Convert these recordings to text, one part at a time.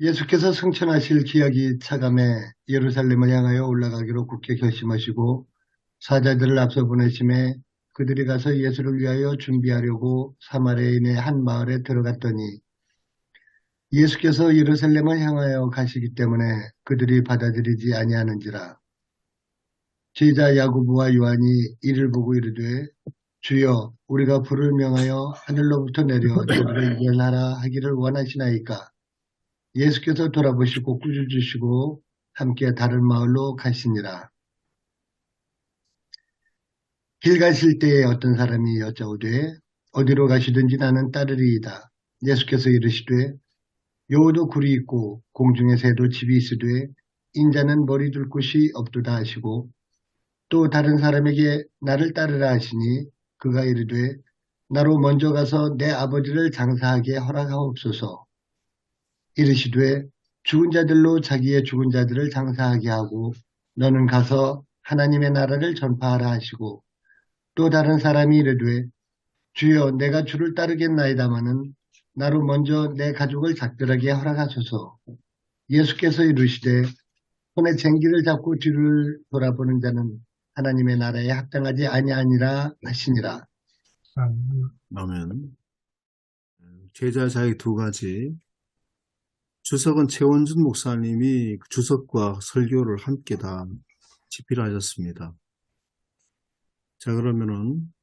예수께서 승천하실 기약이 차감해 예루살렘을 향하여 올라가기로 굳게 결심하시고 사자들을 앞서 보내심에 그들이 가서 예수를 위하여 준비하려고 사마리아인의 한 마을에 들어갔더니 예수께서 예루살렘을 향하여 가시기 때문에 그들이 받아들이지 아니하는지라. 제자 야고보와 요한이 이를 보고 이르되 주여 우리가 불을 명하여 하늘로부터 내려 저들을 멸하라 하기를 원하시나이까. 예수께서 돌아보시고 꾸짖으시고 함께 다른 마을로 가시니라. 길 가실 때에 어떤 사람이 여짜오되 어디로 가시든지 나는 따르리이다. 예수께서 이르시되 여우도 굴이 있고 공중의 새도 집이 있으되 인자는 머리 둘 곳이 없도다 하시고 또 다른 사람에게 나를 따르라 하시니 그가 이르되 나로 먼저 가서 내 아버지를 장사하게 허락하옵소서. 이르시되 죽은 자들로 자기의 죽은 자들을 장사하게 하고 너는 가서 하나님의 나라를 전파하라 하시고 또 다른 사람이 이르되 주여 내가 주를 따르겠나이다마는 나로 먼저 내 가족을 작별하게 허락하소서. 예수께서 이르시되 손에 쟁기를 잡고 뒤를 돌아보는 자는 하나님의 나라에 합당하지 아니하니라 하시니라. 아멘. 제자 자의 두 가지. 주석은 최원준 목사님이 주석과 설교를 함께 다 집필하셨습니다. 자, 그러면은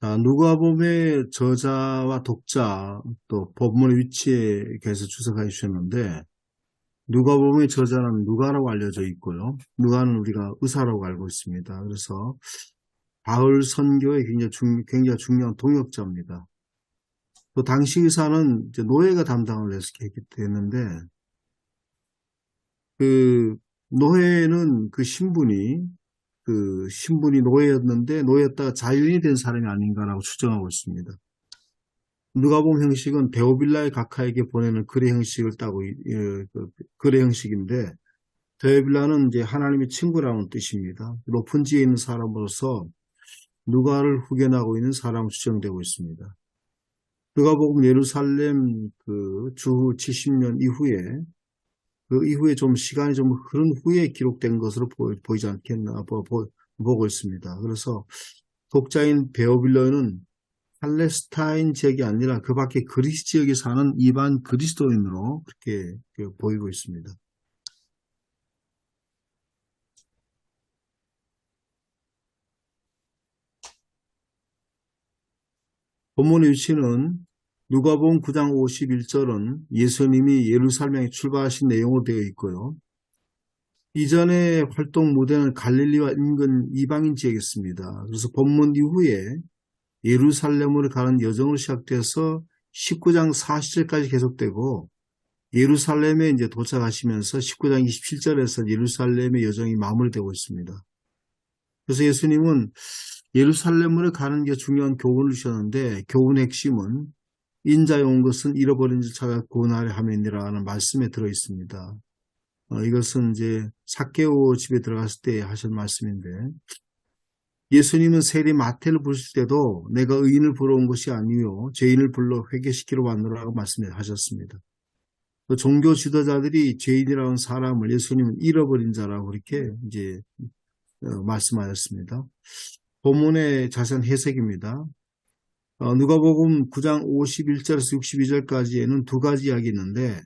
누가복음의 저자와 독자 또 본문의 위치에 대해서 주석해 주셨는데 누가복음의 저자는 누가라고 알려져 있고요. 누가는 우리가 의사라고 알고 있습니다. 그래서 바울 선교의 굉장히 중요한 동역자입니다. 또 당시 의사는 이제 노예가 담당을 했기 때문에 그 노예는 그 신분이 노예였는데 노예였다가 자유인이 된 사람이 아닌가라고 추정하고 있습니다. 누가복음 형식은 데오빌라의 각하에게 보내는 거래 형식을 따고 거래 형식인데 데오빌라는 이제 하나님의 친구라는 뜻입니다. 높은 지에 있는 사람으로서 누가를 후견하고 있는 사람으로 추정되고 있습니다. 누가복음 예루살렘 그 주후 70년 이후에 그 이후에 좀 시간이 좀 흐른 후에 기록된 것으로 보이지 않겠나 보고 있습니다. 그래서 독자인 베오빌로는 팔레스타인 지역이 아니라 그 밖에 그리스 지역에 사는 일반 그리스도인으로 그렇게 보이고 있습니다. 본문의 위치는 누가복음 9장 51절은 예수님이 예루살렘에 출발하신 내용으로 되어 있고요. 이전의 활동 무대는 갈릴리와 인근 이방인 지역이었습니다. 그래서 본문 이후에 예루살렘으로 가는 여정으로 시작돼서 19장 40절까지 계속되고 예루살렘에 이제 도착하시면서 19장 27절에서 예루살렘의 여정이 마무리되고 있습니다. 그래서 예수님은 예루살렘으로 가는 게 중요한 교훈을 주셨는데 교훈의 핵심은 인자에 온 것은 잃어버린 자 찾아 구원하려 함이니라는 말씀에 들어 있습니다. 이것은 이제 삭개오 집에 들어갔을 때 하신 말씀인데 예수님은 세리 마태를 부르실 때도 내가 의인을 부러 온 것이 아니요 죄인을 불러 회개시키러 왔노라고 말씀하셨습니다. 또 종교 지도자들이 죄인이라는 사람을 예수님은 잃어버린 자라고 그렇게 이제 말씀하셨습니다. 본문의 자세한 해석입니다. 누가복음 9장 51절에서 62절까지에는 두 가지 이야기 있는데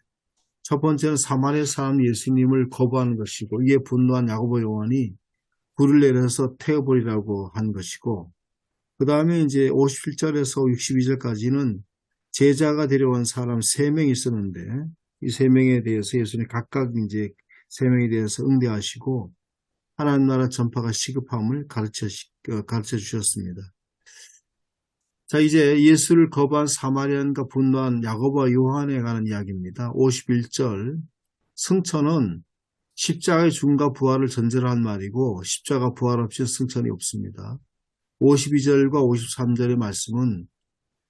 첫 번째는 사마리아 사람 예수님을 거부하는 것이고 이에 분노한 야고보 요한이 불을 내려서 태워버리라고 한 것이고 그 다음에 이제 57절에서 62절까지는 제자가 데려온 사람 3명이 있었는데 이 3명에 대해서 예수님 각각 이제 3명에 대해서 응대하시고 하나님 나라 전파가 시급함을 가르쳐 주셨습니다. 자, 이제 예수를 거부한 사마리안과 분노한 야고보와 요한에 관한 이야기입니다. 51절 승천은 십자가의 죽음과 부활을 전제로 한 말이고 십자가 부활 없이 승천이 없습니다. 52절과 53절의 말씀은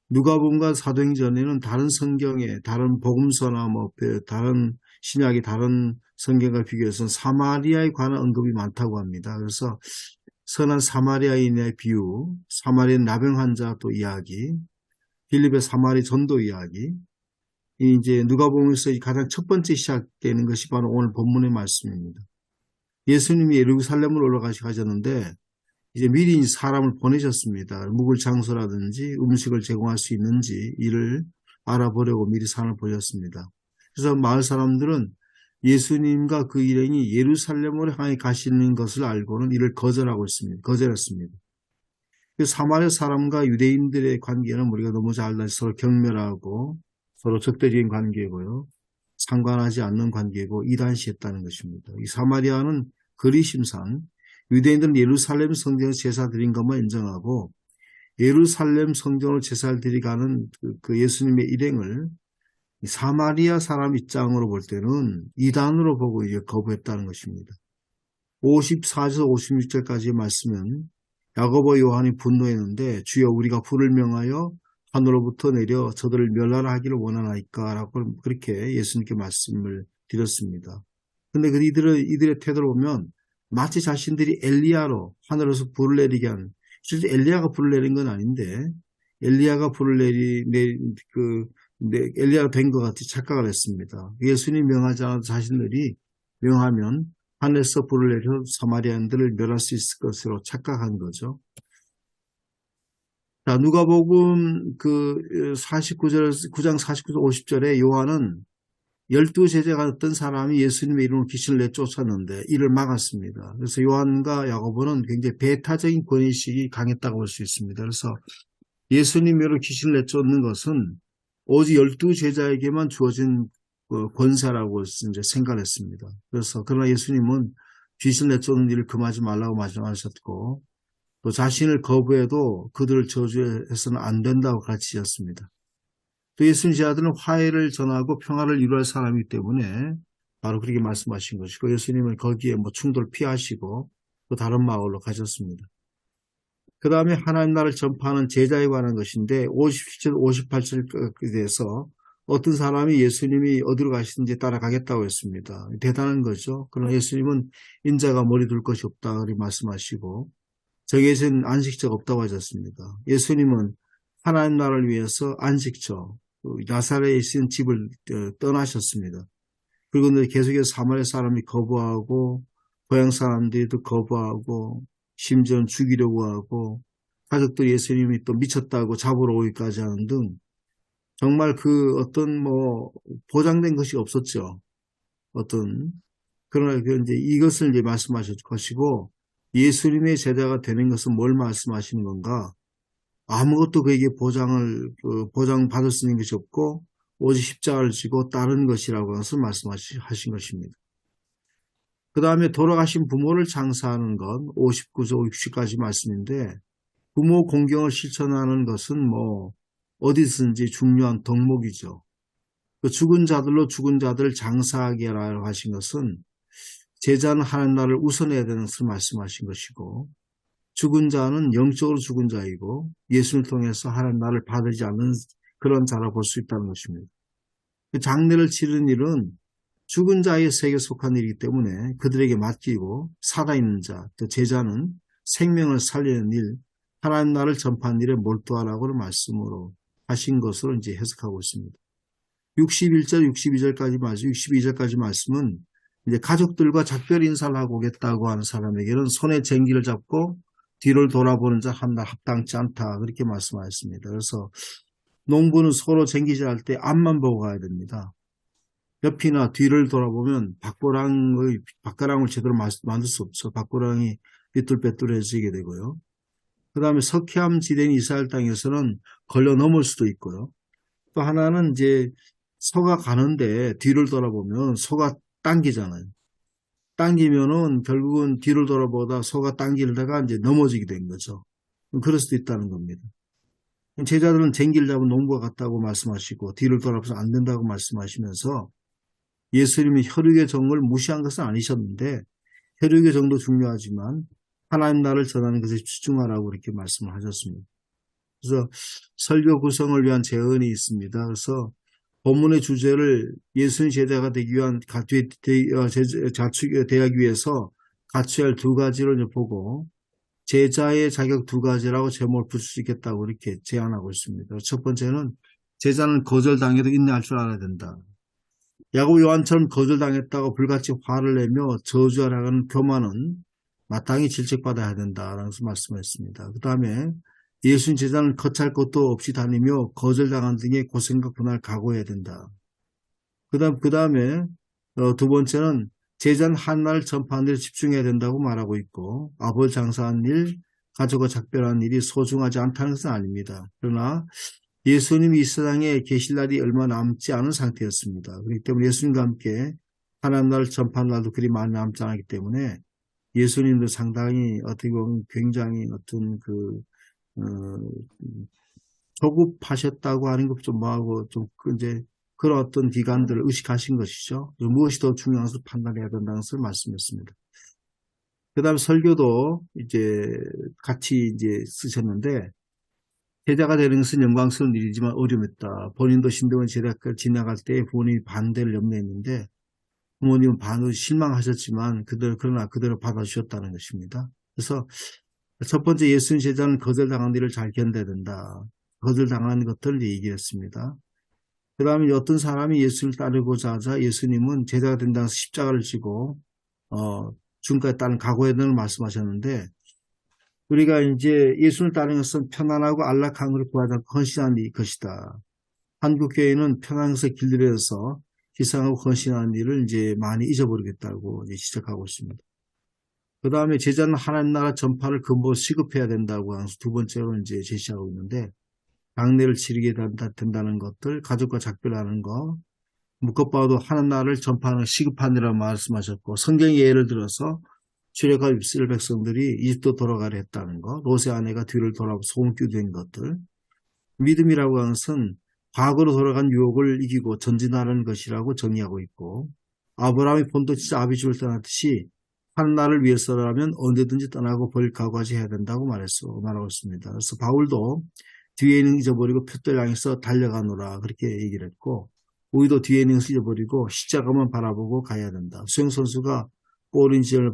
누가복음과 사도행전에는 다른 성경에 다른 복음서나 다른 신약의 다른 성경과 비교해서 사마리아에 관한 언급이 많다고 합니다. 그래서 선한 사마리아인의 비유, 사마리아 나병 환자 또 이야기, 빌립의 사마리 전도 이야기, 이제 누가복음에서 가장 첫 번째 시작되는 것이 바로 오늘 본문의 말씀입니다. 예수님이 예루살렘으로 올라가셨는데 이제 미리 사람을 보내셨습니다. 묵을 장소라든지 음식을 제공할 수 있는지 이를 알아보려고 미리 산을 보셨습니다. 그래서 마을 사람들은 예수님과 그 일행이 예루살렘으로 향해 가시는 것을 알고는 이를 거절했습니다. 사마리아 사람과 유대인들의 관계는 우리가 너무 잘 알다시피 서로 경멸하고 서로 적대적인 관계고요. 상관하지 않는 관계고 이단시했다는 것입니다. 이 사마리아는 그리심상 유대인들은 예루살렘 성전에서 제사 드린 것만 인정하고 예루살렘 성전으로 제사를 드리가는 그 예수님의 일행을 사마리아 사람 입장으로 볼 때는 이단으로 보고 이제 거부했다는 것입니다. 54에서 56절까지의 말씀은 야고보 요한이 분노했는데 주여 우리가 불을 명하여 하늘로부터 내려 저들을 멸하라 하기를 원하나이까 라고 그렇게 예수님께 말씀을 드렸습니다. 근데 이들의 태도를 보면 마치 자신들이 엘리야로 하늘에서 불을 내리게 한, 실제 엘리야가 불을 내린 건 아닌데 엘리야가 불을 엘리야가 된 것 같이 착각을 했습니다. 예수님 명하지 않아도 자신들이 명하면 하늘에서 불을 내려 사마리아인들을 멸할 수 있을 것으로 착각한 거죠. 자, 누가복음 9장 49절 50절에 요한은 12제자가 어떤 사람이 예수님의 이름으로 귀신을 내쫓았는데 이를 막았습니다. 그래서 요한과 야고보는 굉장히 배타적인 권위의식이 강했다고 볼 수 있습니다. 그래서 예수님으로 귀신을 내쫓는 것은 오직 12제자에게만 주어진 권세라고 이제 생각을 했습니다. 그러나 예수님은 귀신 내쫓는 일을 금하지 말라고 말씀하셨고 또 자신을 거부해도 그들을 저주해서는 안 된다고 가르치셨습니다. 또 예수님 제자들은 화해를 전하고 평화를 이루어야 사람이기 때문에 바로 그렇게 말씀하신 것이고 예수님은 거기에 충돌 피하시고 또 다른 마을로 가셨습니다. 그 다음에 하나님 나라를 전파하는 제자에 관한 것인데 57절, 58절에 대해서 어떤 사람이 예수님이 어디로 가시든지 따라가겠다고 했습니다. 대단한 거죠. 그러나 예수님은 인자가 머리 둘 것이 없다 그렇게 말씀하시고 정해진 안식처가 없다고 하셨습니다. 예수님은 하나님 나라를 위해서 안식처, 나사렛에 있는 집을 떠나셨습니다. 그리고 계속해서 사마리아 사람이 거부하고 고향 사람들도 거부하고 심지어는 죽이려고 하고 가족들이 예수님이 또 미쳤다고 잡으러 오기까지 하는 등 정말 그 어떤 보장된 것이 없었죠. 그러나 이제 이것을 이제 말씀하실 것이고 예수님의 제자가 되는 것은 뭘 말씀하시는 건가? 아무것도 그에게 보장받을 수 있는 것이 없고 오직 십자가를 지고 따르는 것이라고 해서 말씀하신 것입니다. 그 다음에 돌아가신 부모를 장사하는 것 59절 60까지 말씀인데 부모 공경을 실천하는 것은 어디든지 중요한 덕목이죠. 그 죽은 자들로 죽은 자들을 장사하게 하라고 하신 것은 제자는 하나님 나라를 우선해야 되는 것을 말씀하신 것이고 죽은 자는 영적으로 죽은 자이고 예수를 통해서 하나님 나라를 받지 않는 그런 자라 볼 수 있다는 것입니다. 그 장례를 치르는 일은 죽은 자의 세계에 속한 일이기 때문에 그들에게 맡기고 살아있는 자, 또 제자는 생명을 살리는 일, 하나님 나라를 전파하는 일에 몰두하라고 말씀으로 하신 것으로 이제 해석하고 있습니다. 61절, 62절까지 말씀은 이제 가족들과 작별 인사를 하고 오겠다고 하는 사람에게는 손에 쟁기를 잡고 뒤를 돌아보는 자 한날 합당치 않다. 그렇게 말씀하셨습니다. 그래서 농부는 서로 쟁기질할 때 앞만 보고 가야 됩니다. 옆이나 뒤를 돌아보면 밭가랑을 제대로 만들 수 없죠. 밭가랑이 삐뚤빼뚤해지게 되고요. 그 다음에 석회암 지대인 이스라엘 땅에서는 걸려 넘을 수도 있고요. 또 하나는 이제 소가 가는데 뒤를 돌아보면 소가 당기잖아요. 당기면은 결국은 뒤를 돌아보다 소가 당기다가 이제 넘어지게 된 거죠. 그럴 수도 있다는 겁니다. 제자들은 쟁기를 잡은 농부가 같다고 말씀하시고 뒤를 돌아봐서 안 된다고 말씀하시면서 예수님이 혈육의 정을 무시한 것은 아니셨는데 혈육의 정도 중요하지만 하나님 나라를 전하는 것에 집중하라고 이렇게 말씀을 하셨습니다. 그래서 설교 구성을 위한 제언이 있습니다. 그래서 본문의 주제를 예수님 제자가 되기 위한 되기 위해서 갖춰야 할 두 가지를 보고 제자의 자격 두 가지라고 제목을 붙일 수 있겠다고 이렇게 제안하고 있습니다. 첫 번째는 제자는 거절당해도 인내할 줄 알아야 된다. 야곱 요한처럼 거절당했다고 불같이 화를 내며 저주하라는 교만은 마땅히 질책받아야 된다라는 말씀을 했습니다. 그 다음에 예수님 제자는 거찰 것도 없이 다니며 거절당한 등의 고생과 고난을 각오해야 된다. 그 다음에 두 번째는 제자는 한나를 전파하는 일에 집중해야 된다고 말하고 있고 아버지 장사한 일, 가족과 작별한 일이 소중하지 않다는 것은 아닙니다. 그러나 예수님이 이 세상에 계실 날이 얼마 남지 않은 상태였습니다. 그렇기 때문에 예수님과 함께 하나님 나라를 전파하는 날도 그리 많이 남지 않았기 때문에 예수님도 상당히 어떻게 보면 굉장히 어떤 어, 조급하셨다고 하는 것 좀 뭐하고 좀 이제 그런 어떤 기간들을 의식하신 것이죠. 무엇이 더 중요한 것을 판단해야 된다는 것을 말씀했습니다. 그 다음에 설교도 이제 같이 이제 쓰셨는데 제자가 되는 것은 영광스러운 일이지만 어려웠다. 본인도 신대원 제대학교를 지나갈 때 부모님이 반대를 염려했는데 부모님은 실망하셨지만 그러나 그대로 받아주셨다는 것입니다. 그래서 첫 번째 예수님 제자는 거절당한 일을 잘 견뎌야 된다. 거절당한 것들을 얘기했습니다. 그 다음에 어떤 사람이 예수를 따르고자 하자 예수님은 제자가 된다는 십자가를 지고 지금까지 따른 각오에 대한 말씀하셨는데 우리가 이제 예수를 따르는 것은 편안하고 안락한 것을 구하지 않고 헌신한 것이다. 한국 교회는 편한 것에 길들여서 희생하고 헌신한 일을 이제 많이 잊어버리겠다고 이제 지적하고 있습니다. 그 다음에 제자는 하나님 나라 전파를 근본 시급해야 된다고 하면서 두 번째로 이제 제시하고 있는데 장례를 치르게 된다는 것들, 가족과 작별하는 거, 묶어봐도 하나님 나라를 전파하는 시급한 일이라고 말씀하셨고 성경의 예를 들어서 출애굽 이스라엘 백성들이 이집트 돌아가려 했다는 것, 롯의 아내가 뒤를 돌아보고 소금기 된 것들, 믿음이라고 하는 것은 과거로 돌아간 유혹을 이기고 전진하는 것이라고 정의하고 있고 아브라함이 본토지자 아비집을 떠났듯이 한 날을 위해서라면 언제든지 떠나고 벌 각오하지 해야 된다고 말하고 있습니다. 그래서 바울도 뒤에 있는 잊어버리고 표대를 향해서 달려가노라 그렇게 얘기를 했고 우리도 뒤에 있는 것을 잊어버리고 십자가만 바라보고 가야 된다. 수영선수가 골인 지점을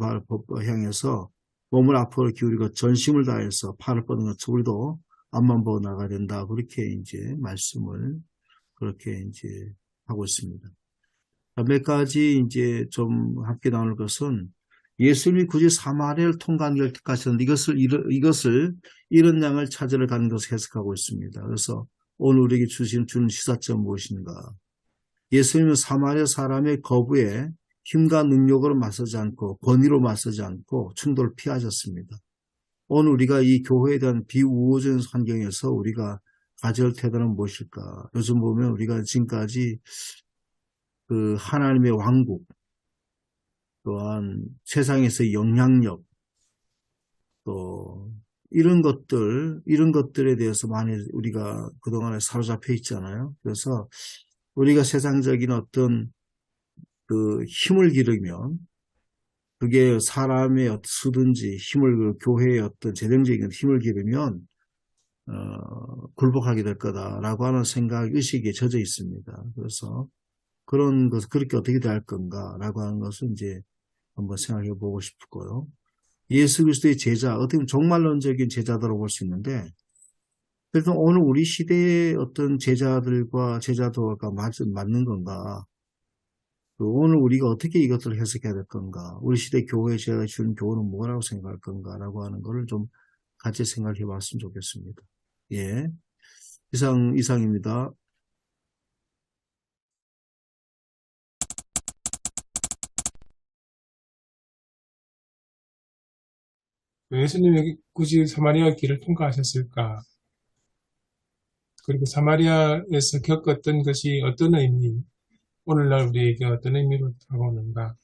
향해서 몸을 앞으로 기울이고 전심을 다해서 팔을 뻗는 것처럼 우리도 앞만 보고 나가야 된다. 그렇게 이제 말씀을 그렇게 이제 하고 있습니다. 몇 가지 이제 좀 함께 나눌 것은 예수님이 굳이 사마리아를 통과한 걸 택하셨는데 이것을 이런 양을 찾으러 가는 것을 해석하고 있습니다. 그래서 오늘 우리에게 주는 시사점 무엇인가? 예수님은 사마리아 사람의 거부에 힘과 능력으로 맞서지 않고 권위로 맞서지 않고 충돌을 피하셨습니다. 오늘 우리가 이 교회에 대한 비우호적인 환경에서 우리가 가져올 태도는 무엇일까? 요즘 보면 우리가 지금까지 그 하나님의 왕국 또한 세상에서의 영향력 또 이런 것들에 대해서 많이 우리가 그동안에 사로잡혀 있잖아요. 그래서 우리가 세상적인 어떤 그 힘을 기르면 그게 사람의 수든지 교회의 어떤 재정적인 힘을 기르면 굴복하게 될 거다라고 하는 의식에 젖어 있습니다. 그래서 그런 것을 그렇게 어떻게 될 건가라고 하는 것을 이제 한번 생각해 보고 싶고요. 예수 그리스도의 제자, 어떻게 보면 종말론적인 제자들로 볼 수 있는데, 그래서 오늘 우리 시대의 어떤 제자들과 맞는 건가? 오늘 우리가 어떻게 이것들을 해석해야 될 건가? 우리 시대 교회에 제가 주는 교훈은 뭐라고 생각할 건가라고 하는 것을 좀 같이 생각해 봤으면 좋겠습니다. 예. 이상입니다. 왜 예수님이 굳이 사마리아 길을 통과하셨을까? 그리고 사마리아에서 겪었던 것이 어떤 의미, 오늘날 우리에게 어떤 의미로 다가오는가?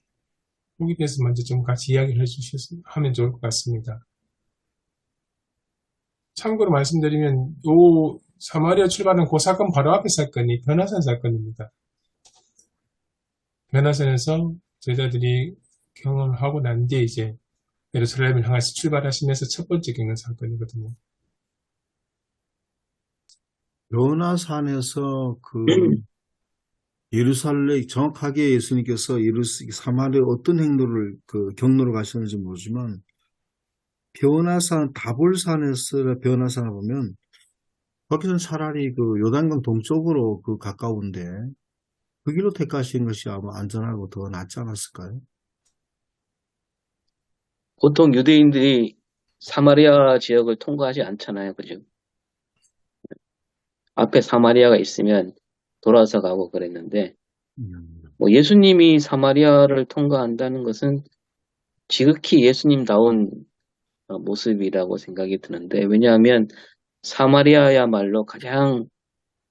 여기에 대해서 먼저 좀 같이 이야기를 하면 좋을 것 같습니다. 참고로 말씀드리면 요 사마리아 출발한 그 사건 바로 앞의 사건이 변화산 사건입니다. 변화산에서 제자들이 경험을 하고 난 뒤에 이제 예루살렘을 향해서 출발하시면서 첫 번째 겪는 사건이거든요. 변화산에서 예루살렘 정확하게 예수님께서 사마리아 어떤 경로를 가셨는지 모르지만 변화산 다볼산에서 변화산을 보면 거기서는 차라리 그 요단강 동쪽으로 그 가까운데 그 길로 택하시는 것이 아마 안전하고 더 낫지 않았을까요? 보통 유대인들이 사마리아 지역을 통과하지 않잖아요. 그죠? 앞에 사마리아가 있으면 돌아서 가고 그랬는데, 뭐 예수님이 사마리아를 통과한다는 것은 지극히 예수님다운 모습이라고 생각이 드는데, 왜냐하면 사마리아야말로 가장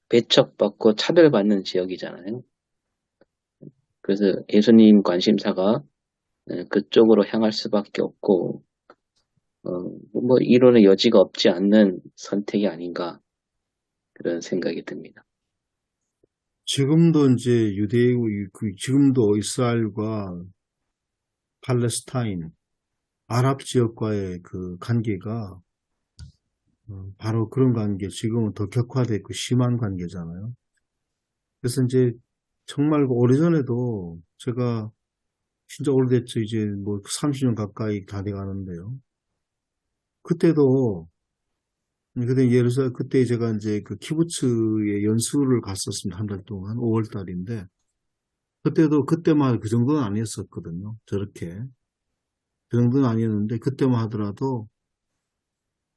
배척받고 차별받는 지역이잖아요. 그래서 예수님 관심사가 그쪽으로 향할 수밖에 없고, 뭐 이론의 여지가 없지 않는 선택이 아닌가 그런 생각이 듭니다. 지금도 이제 지금도 이스라엘과 팔레스타인, 아랍 지역과의 그 관계가 바로 그런 관계, 지금은 더 격화되고 심한 관계잖아요. 그래서 이제 정말 오래전에도 제가 진짜 오래됐죠. 이제 뭐 30년 가까이 다 돼가는데요. 그때도 그때 제가 이제 그 키부츠에 연수를 갔었습니다. 한 달 동안 5월 달인데 그때만 그 정도는 아니었었거든요. 저렇게 그 정도는 아니었는데 그때만 하더라도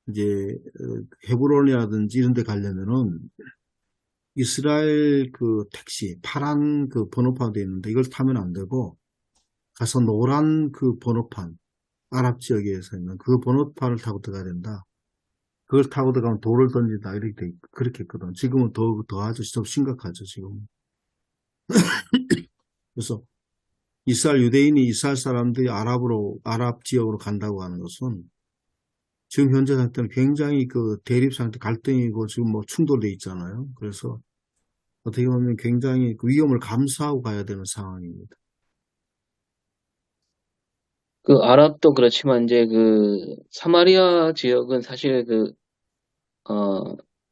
이제 헤브론이라든지 이런 데 가려면은 이스라엘 그 택시 파란 그 번호판도 있는데 이걸 타면 안 되고 가서 노란 그 번호판 아랍 지역에서 있는 그 번호판을 타고 들어가야 된다. 그걸 타고 들어가면 돌을 던진다 이렇게 그렇게 했거든. 지금은 더 아주 좀 심각하죠. 지금. 그래서 유대인이 이스라엘 사람들이 아랍 지역으로 간다고 하는 것은 지금 현재 상태는 굉장히 그 대립 상태, 갈등이고 지금 뭐 충돌돼 있잖아요. 그래서 어떻게 보면 굉장히 그 위험을 감수하고 가야 되는 상황입니다. 그 아랍도 그렇지만 이제 그 사마리아 지역은 사실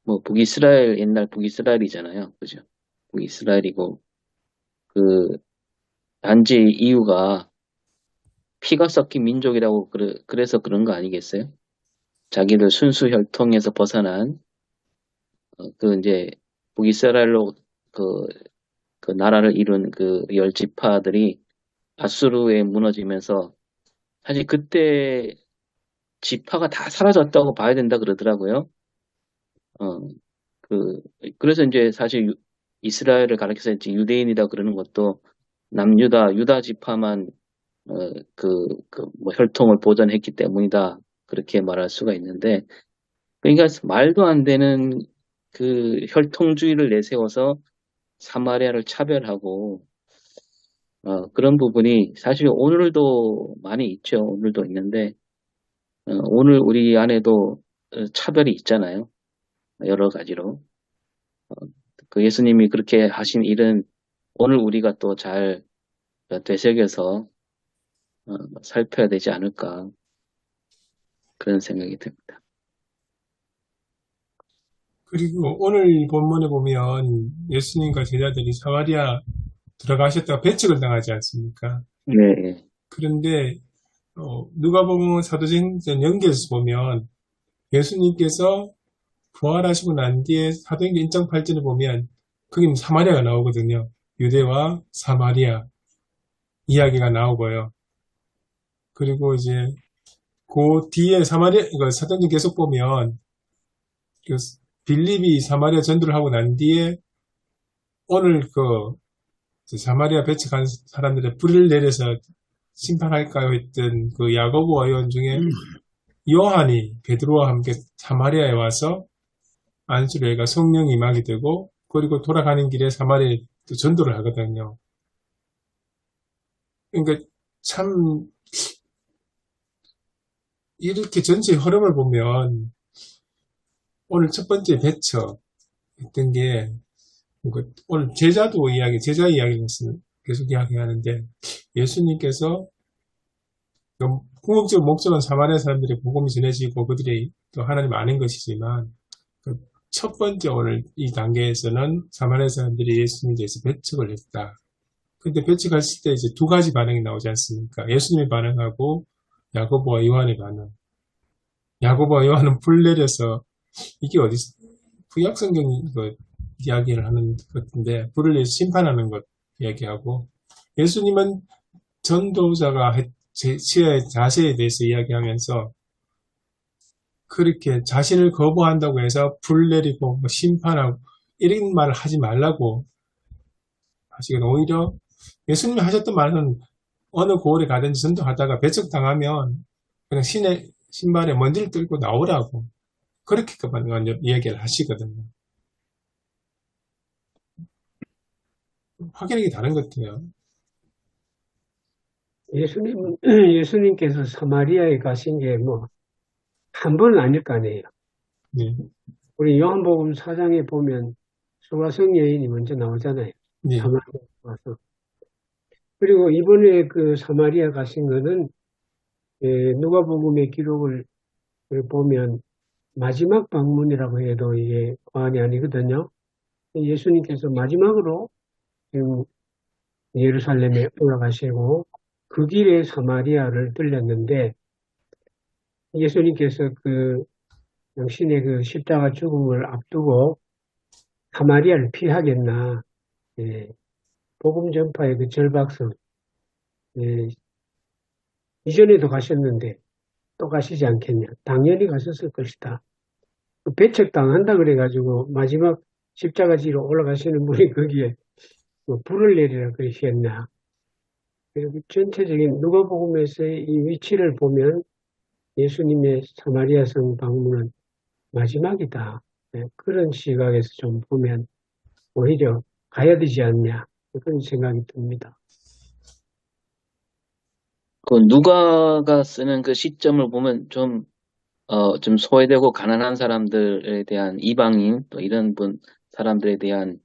뭐 북이스라엘 옛날 북이스라엘이잖아요. 그죠? 북이스라엘이고 그 단지 이유가 피가 섞인 민족이라고 그래서 그런 거 아니겠어요? 자기들 순수 혈통에서 벗어난 그 이제 북이스라엘로 그, 그 나라를 이룬 그 열 지파들이 아수르에 무너지면서 사실 그때 지파가 다 사라졌다고 봐야 된다 그러더라고요. 어, 그, 그래서 이제 사실 이스라엘을 가리켜서 이제 유대인이다 그러는 것도 유다 지파만, 뭐 혈통을 보존했기 때문이다. 그렇게 말할 수가 있는데, 그러니까 말도 안 되는 그 혈통주의를 내세워서 사마리아를 차별하고, 그런 부분이 사실 오늘도 많이 있죠. 오늘도 있는데, 오늘 우리 안에도 차별이 있잖아요. 여러 가지로. 그 예수님이 그렇게 하신 일은 오늘 우리가 또 잘 되새겨서 살펴야 되지 않을까 그런 생각이 듭니다. 그리고 오늘 본문에 보면 예수님과 제자들이 사마리아 들어가셨다가 배척을 당하지 않습니까? 네, 그런데 누가복음 사도행전 연결해서 보면 예수님께서 부활하시고 난 뒤에 사도행전 1장 8절에 보면 거기 사마리아가 나오거든요. 유대와 사마리아 이야기가 나오고요. 그리고 이제 그 뒤에 이거 사도행전 계속 보면 그 빌립이 사마리아 전도를 하고 난 뒤에 오늘 사마리아 배척한 사람들의 불을 내려서 심판할까요 했던 그 야고보와 요한 중에 요한이 베드로와 함께 사마리아에 와서 안수로가 성령이 임하게 되고 그리고 돌아가는 길에 사마리아에 또 전도를 하거든요. 그러니까 참 이렇게 전체 흐름을 보면 오늘 첫 번째 배척 했던 게 오늘 제자 이야기를 계속 이야기하는데 예수님께서 궁극적 목적은 사마리아 사람들의 복음이 전해지고 그들이 또 하나님 아는 것이지만 그 첫 번째 오늘 이 단계에서는 사마리아 사람들이 예수님에 대해서 배척을 했다. 근데 배척했을 때 이제 두 가지 반응이 나오지 않습니까? 예수님의 반응하고 야고보와 요한의 반응. 야고보와 요한은 불 내려서 이게 구약 성경이 이야기를 하는 것 같은데, 불을 내서 심판하는 것 이야기하고, 예수님은 전도자가 취해야 자세에 대해서 이야기하면서 그렇게 자신을 거부한다고 해서 불 내리고 뭐 심판하고 이런 말을 하지 말라고 하시거든요. 오히려 예수님이 하셨던 말은 어느 고을에 가든지 전도하다가 배척당하면 그냥 신의 신발에 먼지를 뚫고 나오라고 그렇게까지 이야기를 하시거든요. 확연하게 다른 것 같아요. 예수님께서 사마리아에 가신 게 뭐, 한 번은 아닐 거 아니에요. 네, 우리 요한복음 4장에 보면 수가성 여인이 먼저 나오잖아요. 네, 사마리아 와서. 그리고 이번에 그 사마리아 가신 거는, 누가복음의 기록을 보면 마지막 방문이라고 해도 이게 과언이 아니거든요. 예수님께서 마지막으로 지금 예루살렘에 올라가시고 그 길에 사마리아를 들렸는데 예수님께서 그 당신의 그 십자가 죽음을 앞두고 사마리아를 피하겠나, 예, 복음 전파의 그 절박성, 예, 이전에도 가셨는데 또 가시지 않겠냐. 당연히 가셨을 것이다. 그 배척당한다 그래가지고 마지막 십자가 지로 올라가시는 분이 거기에 뭐 불을 내리라 그러시겠나. 그리고 전체적인 누가복음에서의 이 위치를 보면 예수님의 사마리아 성 방문은 마지막이다. 네, 그런 시각에서 좀 보면 오히려 가야 되지 않냐 그런 생각이 듭니다. 그 누가가 쓰는 그 시점을 보면 좀 소외되고 가난한 사람들에 대한 이방인 또 이런 사람들에 대한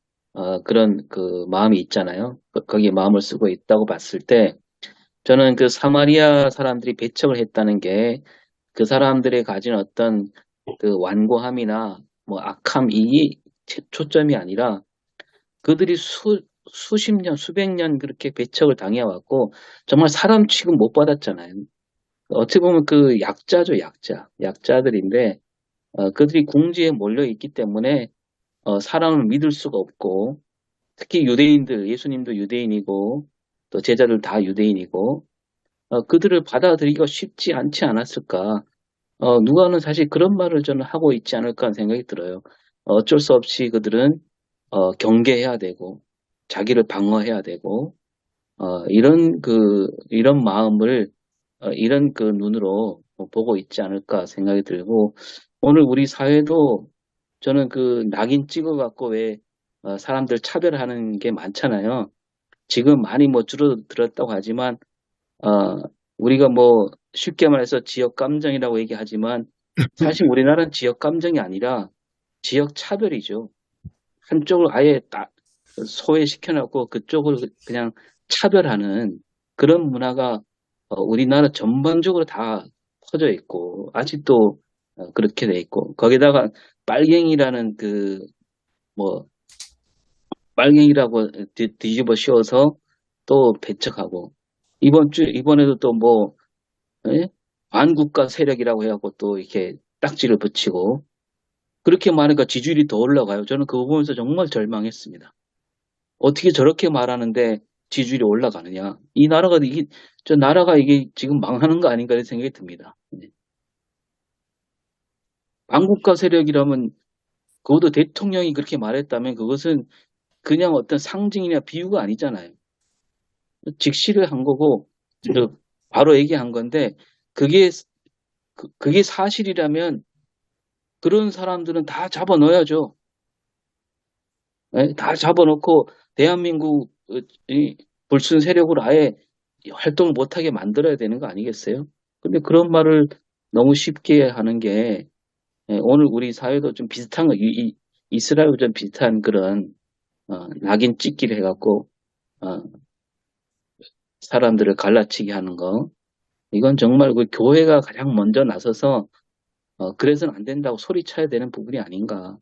그런 그 마음이 있잖아요. 거기에 마음을 쓰고 있다고 봤을 때 저는 그 사마리아 사람들이 배척을 했다는 게 그 사람들이 가진 어떤 그 완고함이나 뭐 악함 이 초점이 아니라 그들이 수십 년, 수백 년 그렇게 배척을 당해왔고 정말 사람 취급 못 받았잖아요. 어떻게 보면 그 약자죠, 약자. 약자들인데 그들이 궁지에 몰려 있기 때문에 사람을 믿을 수가 없고 특히 유대인들, 예수님도 유대인이고 또 제자들 다 유대인이고 그들을 받아들이기가 쉽지 않지 않았을까. 누가는 사실 그런 말을 저는 하고 있지 않을까 하는 생각이 들어요. 어쩔 수 없이 그들은 경계해야 되고 자기를 방어해야 되고 이런 마음을 이런 그 눈으로 보고 있지 않을까 생각이 들고 오늘 우리 사회도 저는 그 낙인 찍어갖고 왜 사람들 차별하는 게 많잖아요. 지금 많이 뭐 줄어들었다고 하지만 우리가 뭐 쉽게 말해서 지역 감정이라고 얘기하지만 사실 우리나라는 지역 감정이 아니라 지역 차별이죠. 한쪽을 아예 딱 소외시켜놓고 그쪽을 그냥 차별하는 그런 문화가 우리나라 전반적으로 다 퍼져 있고 아직도 그렇게 돼 있고 거기다가 빨갱이라는 뭐 빨갱이라고 뒤집어 씌워서 또 배척하고 이번에도 또 뭐 반국가 세력이라고 해갖고 또 이렇게 딱지를 붙이고 그렇게 말하니까 지지율이 더 올라가요. 저는 그거 보면서 정말 절망했습니다. 어떻게 저렇게 말하는데 지지율이 올라가느냐. 저 나라가 이게 지금 망하는 거 아닌가 이런 생각이 듭니다. 반국가 세력이라면 그것도 대통령이 그렇게 말했다면 그것은 그냥 어떤 상징이나 비유가 아니잖아요. 직시를 한 거고 바로 얘기한 건데 그게 사실이라면 그런 사람들은 다 잡아넣어야죠. 네? 다 잡아놓고 대한민국 불순 세력으로 아예 활동을 못하게 만들어야 되는 거 아니겠어요? 근데 그런 말을 너무 쉽게 하는 게 오늘 우리 사회도 좀 비슷한 거, 이스라엘과 좀 비슷한 그런 낙인 찍기를 해갖고 사람들을 갈라치게 하는 거 이건 정말 그 교회가 가장 먼저 나서서 그래서는 안 된다고 소리쳐야 되는 부분이 아닌가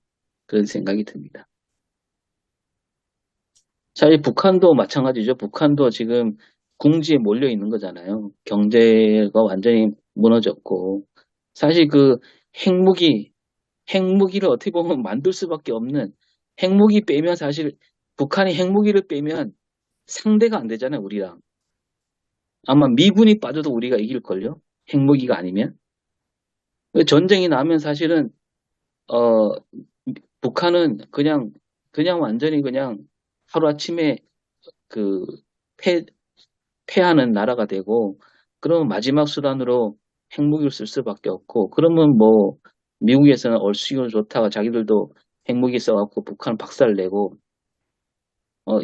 그런 생각이 듭니다. 사실 북한도 마찬가지죠. 북한도 지금 궁지에 몰려 있는 거잖아요. 경제가 완전히 무너졌고 사실 그 핵무기 핵무기를 어떻게 보면 만들 수밖에 없는 핵무기 빼면 사실 북한이 핵무기를 빼면 상대가 안 되잖아요, 우리랑. 아마 미군이 빠져도 우리가 이길걸요? 핵무기가 아니면. 전쟁이 나면 사실은, 어, 북한은 그냥 완전히 그냥 하루아침에 그, 패, 패하는 나라가 되고, 그러면 마지막 수단으로 핵무기를 쓸 수밖에 없고, 그러면 뭐, 미국에서는 얼씨구 좋다가 자기들도 핵무기 써갖고 북한 박살내고,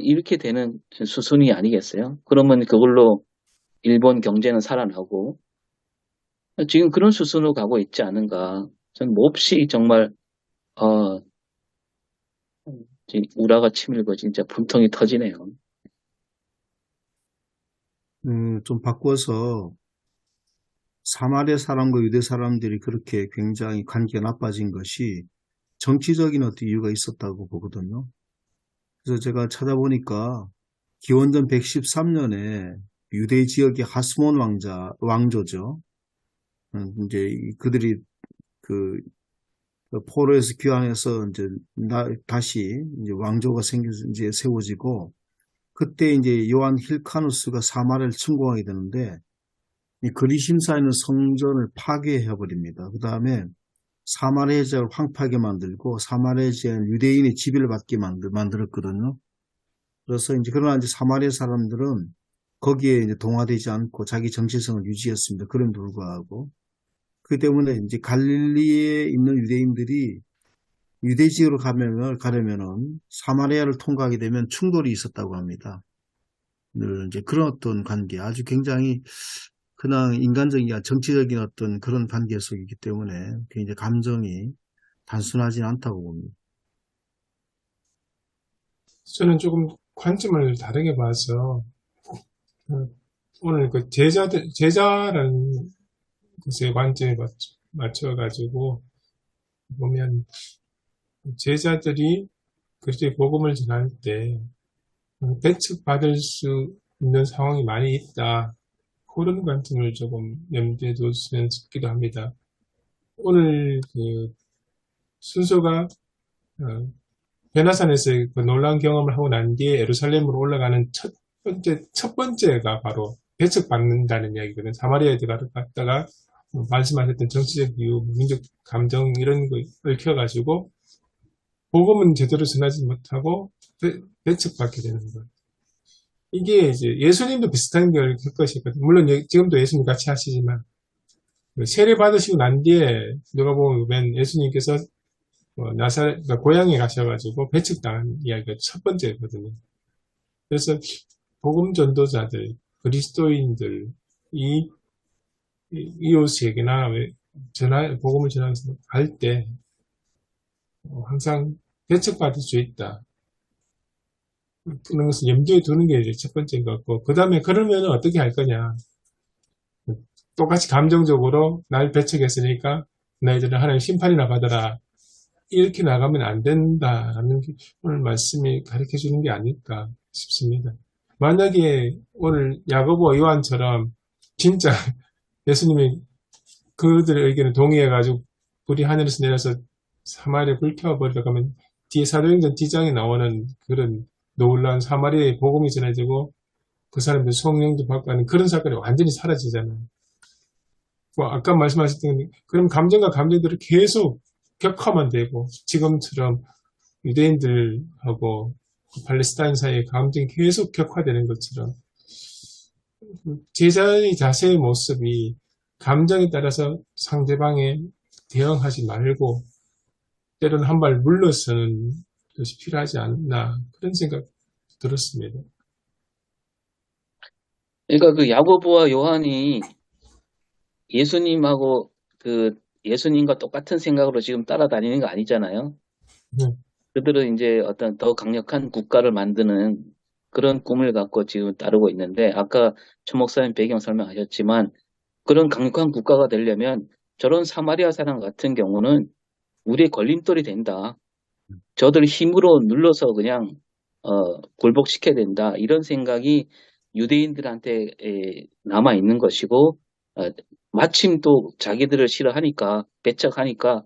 이렇게 되는 수순이 아니겠어요? 그러면 그걸로 일본 경제는 살아나고, 지금 그런 수순으로 가고 있지 않은가. 저는 몹시 정말, 어, 우라가 치밀고 진짜 분통이 터지네요. 좀 바꿔서 사마리아 사람과 유대 사람들이 그렇게 굉장히 관계가 나빠진 것이 정치적인 어떤 이유가 있었다고 보거든요. 그래서 제가 찾아보니까 기원전 113년에 유대 지역의 하스몬 왕조죠. 이제 그들이 그 포로에서 귀환해서 이제 다시 이제 왕조가 이제 세워지고, 그때 이제 요한 힐카누스가 사마리아를 침공하게 되는데, 이 그리심사에 있는 성전을 파괴해 버립니다. 그 다음에 사마리아 지역을 황폐하게 만들고 사마리아 지역은 유대인의 지배를 받게 만들었거든요. 그래서 이제 그러나 이제 사마리아 사람들은 거기에 이제 동화되지 않고 자기 정체성을 유지했습니다. 그럼에도 불구하고. 그 때문에 이제 갈릴리에 있는 유대인들이 유대 지역으로 가려면은 사마리아를 통과하게 되면 충돌이 있었다고 합니다. 늘 이제 그런 어떤 관계, 아주 굉장히 그냥 인간적인, 정치적인 어떤 그런 관계 속이기 때문에 굉장히 감정이 단순하지는 않다고 봅니다. 저는 조금 관점을 다르게 봐서, 오늘 그 제자라는 것에 관점에 맞춰가지고 보면, 제자들이 그리스도의 복음을 전할 때 배척받을 수 있는 상황이 많이 있다. 그런 관점을 조금 염두에 뒀으면 싶기도 합니다. 오늘 그 순서가 베나산에서 그 놀라운 경험을 하고 난 뒤에 예루살렘으로 올라가는 첫 번째가 바로 배척받는다는 이야기거든요. 사마리아에 갔다가 말씀하셨던 정치적 이유, 민족 감정 이런 거 얽혀가지고 복음은 제대로 전하지 못하고 배척받게 되는 거예요. 이게 이제 예수님도 비슷한 걸 겪으셨거든요. 물론 지금도 예수님 같이 하시지만 세례 받으시고 난 뒤에 누가 보면 예수님께서 그러니까 고향에 가셔가지고 배척당한 이야기가 첫 번째거든요. 그래서 복음 전도자들, 그리스도인들, 이웃에게나 복음을 전하면서 갈 때 항상 배척받을 수 있다. 그런 것을 염두에 두는 게 이제 첫 번째인 것 같고, 그 다음에 그러면 어떻게 할 거냐. 똑같이 감정적으로 날 배척했으니까 너희들은 하나님 심판이나 받아라. 이렇게 나가면 안 된다라는 게 오늘 말씀이 가르쳐 주는 게 아닐까 싶습니다. 만약에 오늘 야고보와 요한처럼 진짜 예수님이 그들의 의견에 동의해가지고 불이 하늘에서 내려서 사마리아에 불태워버리려고 하면 뒤에 사도행전 뒤장에 나오는 그런 놀라운 사마리아의 복음이 전해지고 그 사람들 성령도 받고 하는 그런 사건이 완전히 사라지잖아요. 아까 말씀하셨던 그럼 감정과 감정들을 계속 격화만 되고 지금처럼 유대인들하고 팔레스타인 사이의 감정이 계속 격화되는 것처럼 제자의 자세의 모습이 감정에 따라서 상대방에 대응하지 말고 때로는 한 발 물러서는 것이 필요하지 않나 그런 생각 들었습니다. 그러니까 그 야고보와 요한이 예수님하고 예수님과 똑같은 생각으로 지금 따라다니는 거 아니잖아요. 그들은 이제 어떤 더 강력한 국가를 만드는 그런 꿈을 갖고 지금 따르고 있는데, 아까 천 목사님 배경 설명하셨지만, 그런 강력한 국가가 되려면 저런 사마리아 사람 같은 경우는 우리의 걸림돌이 된다. 저들 힘으로 눌러서 그냥 굴복시켜야 된다. 이런 생각이 유대인들한테 남아 있는 것이고, 마침 또 자기들을 싫어하니까 배척하니까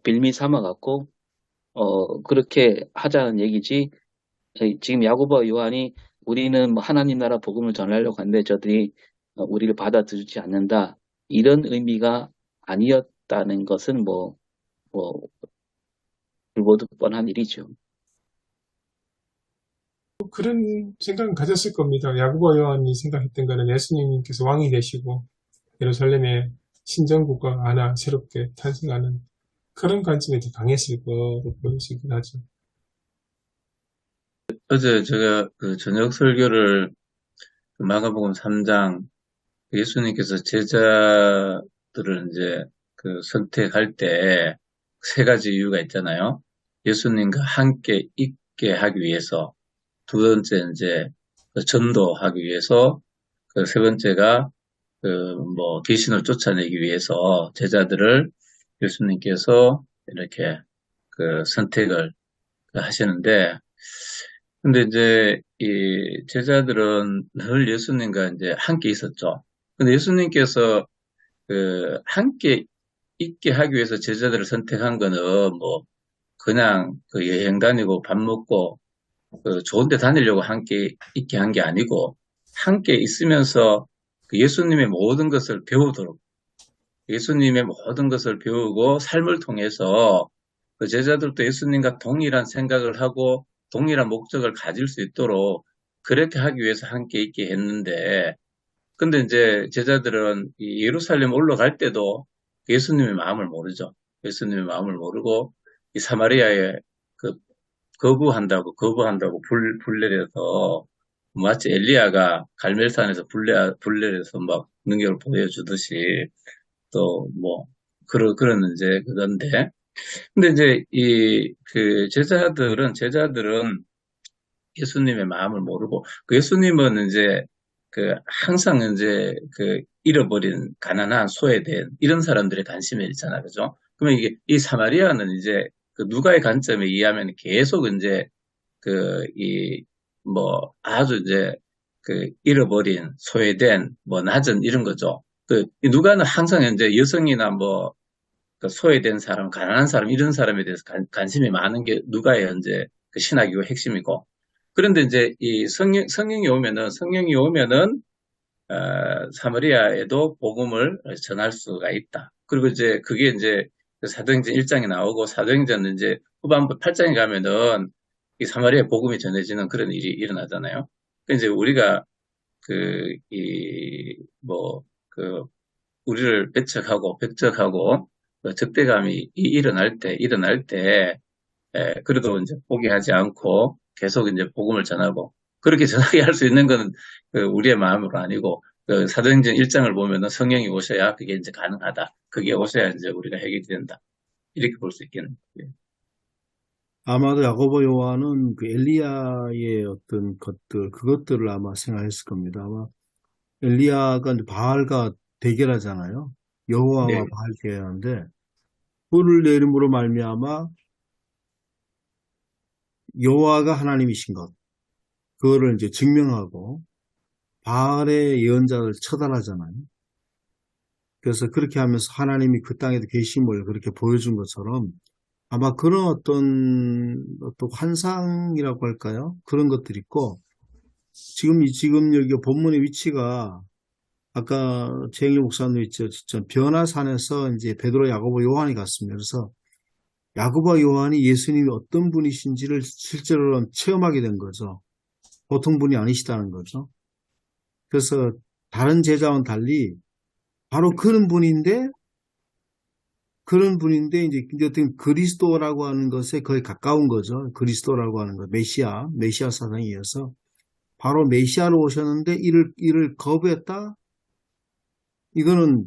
빌미 삼아 갖고 그렇게 하자는 얘기지. 지금 야고보와 요한이 우리는 뭐 하나님 나라 복음을 전하려고 하는데 저들이 우리를 받아들이지 않는다. 이런 의미가 아니었다는 것은 뭐 불보듯 뻔한 일이죠. 그런 생각은 가졌을 겁니다. 야고보 요한이 생각했던 거는 예수님께서 왕이 되시고 예루살렘에 신정국가가 하나 새롭게 탄생하는 그런 관점이 더 강했을 거로 보이시긴 하죠. 어제 제가 그 저녁 설교를 그 마가복음 3장 예수님께서 제자들을 이제 그 선택할 때 세 가지 이유가 있잖아요. 예수님과 함께 있게 하기 위해서, 두 번째 이제 그 전도하기 위해서, 그 세 번째가 그 뭐 귀신을 쫓아내기 위해서 제자들을 예수님께서 이렇게 그 선택을 하시는데, 근데 이제 이 제자들은 늘 예수님과 이제 함께 있었죠. 근데 예수님께서 그 함께 있게 하기 위해서 제자들을 선택한 거는 뭐 그냥 그 여행 다니고 밥 먹고 그 좋은 데 다니려고 함께 있게 한 게 아니고, 함께 있으면서 그 예수님의 모든 것을 배우도록, 예수님의 모든 것을 배우고 삶을 통해서 그 제자들도 예수님과 동일한 생각을 하고 동일한 목적을 가질 수 있도록 그렇게 하기 위해서 함께 있게 했는데, 근데 이제 제자들은 이 예루살렘 올라갈 때도 예수님의 마음을 모르죠. 예수님의 마음을 모르고 이 사마리아에 그 거부한다고 불 내려서, 마치 엘리야가 갈멜산에서 불 내려서 막 능력을 보여주듯이 또 뭐 그런 이제 그건데, 근데 이제 그 제자들은 예수님의 마음을 모르고, 그 예수님은 이제 그 항상 이제 그 잃어버린 가난한 소외된 이런 사람들의 관심이 있잖아, 그죠? 그러면 이게 이 사마리아는 이제 그 누가의 관점에 의하면 계속 이제 그 뭐 아주 이제 그 잃어버린 소외된 뭐 낮은 이런 거죠. 그 누가는 항상 이제 여성이나 뭐 그 소외된 사람, 가난한 사람 이런 사람에 대해서 관심이 많은 게 누가의 이제 그 신학이고 핵심이고. 그런데 이제 이 성령이 오면은 사마리아에도 복음을 전할 수가 있다. 그리고 이제 그게 이제 사도행전 1장에 나오고, 사도행전 이제 후반부 8장에 가면은 이 사마리아 복음이 전해지는 그런 일이 일어나잖아요. 이제 우리가 우리를 배척하고 그 적대감이 일어날 때, 그래도 이제 포기하지 않고 계속 이제 복음을 전하고, 그렇게 전하게 할 수 있는 건 그 우리의 마음으로 아니고, 그 사도행전 1장을 보면은 성령이 오셔야 그게 이제 가능하다. 그게 오셔야 이제 우리가 해결이 된다. 이렇게 볼 수 있겠네요. 예. 아마도 야고보 요한은 그 엘리야의 어떤 그것들을 아마 생각했을 겁니다. 아마 엘리야가 이제 바알과 대결하잖아요. 여호와와 네. 바알 대결하는데, 불을 내림으로 말미암아 여호와가 하나님이신 것, 그거를 이제 증명하고 바알의 예언자를 처단하잖아요. 그래서 그렇게 하면서 하나님이 그 땅에도 계심을 그렇게 보여준 것처럼, 아마 그런 어떤 환상이라고 할까요? 그런 것들이 있고, 지금 여기 본문의 위치가 아까 최영일 목사님 있죠. 변화산에서 이제 베드로, 야고보, 요한이 갔습니다. 그래서 야고보와 요한이 예수님이 어떤 분이신지를 실제로 체험하게 된 거죠. 보통 분이 아니시다는 거죠. 그래서 다른 제자와는 달리 바로 그런 분인데 이제 어떤 그리스도라고 하는 것에 거의 가까운 거죠. 그리스도라고 하는 것, 메시아 사상에 의해서 바로 메시아로 오셨는데 이를 거부했다? 이거는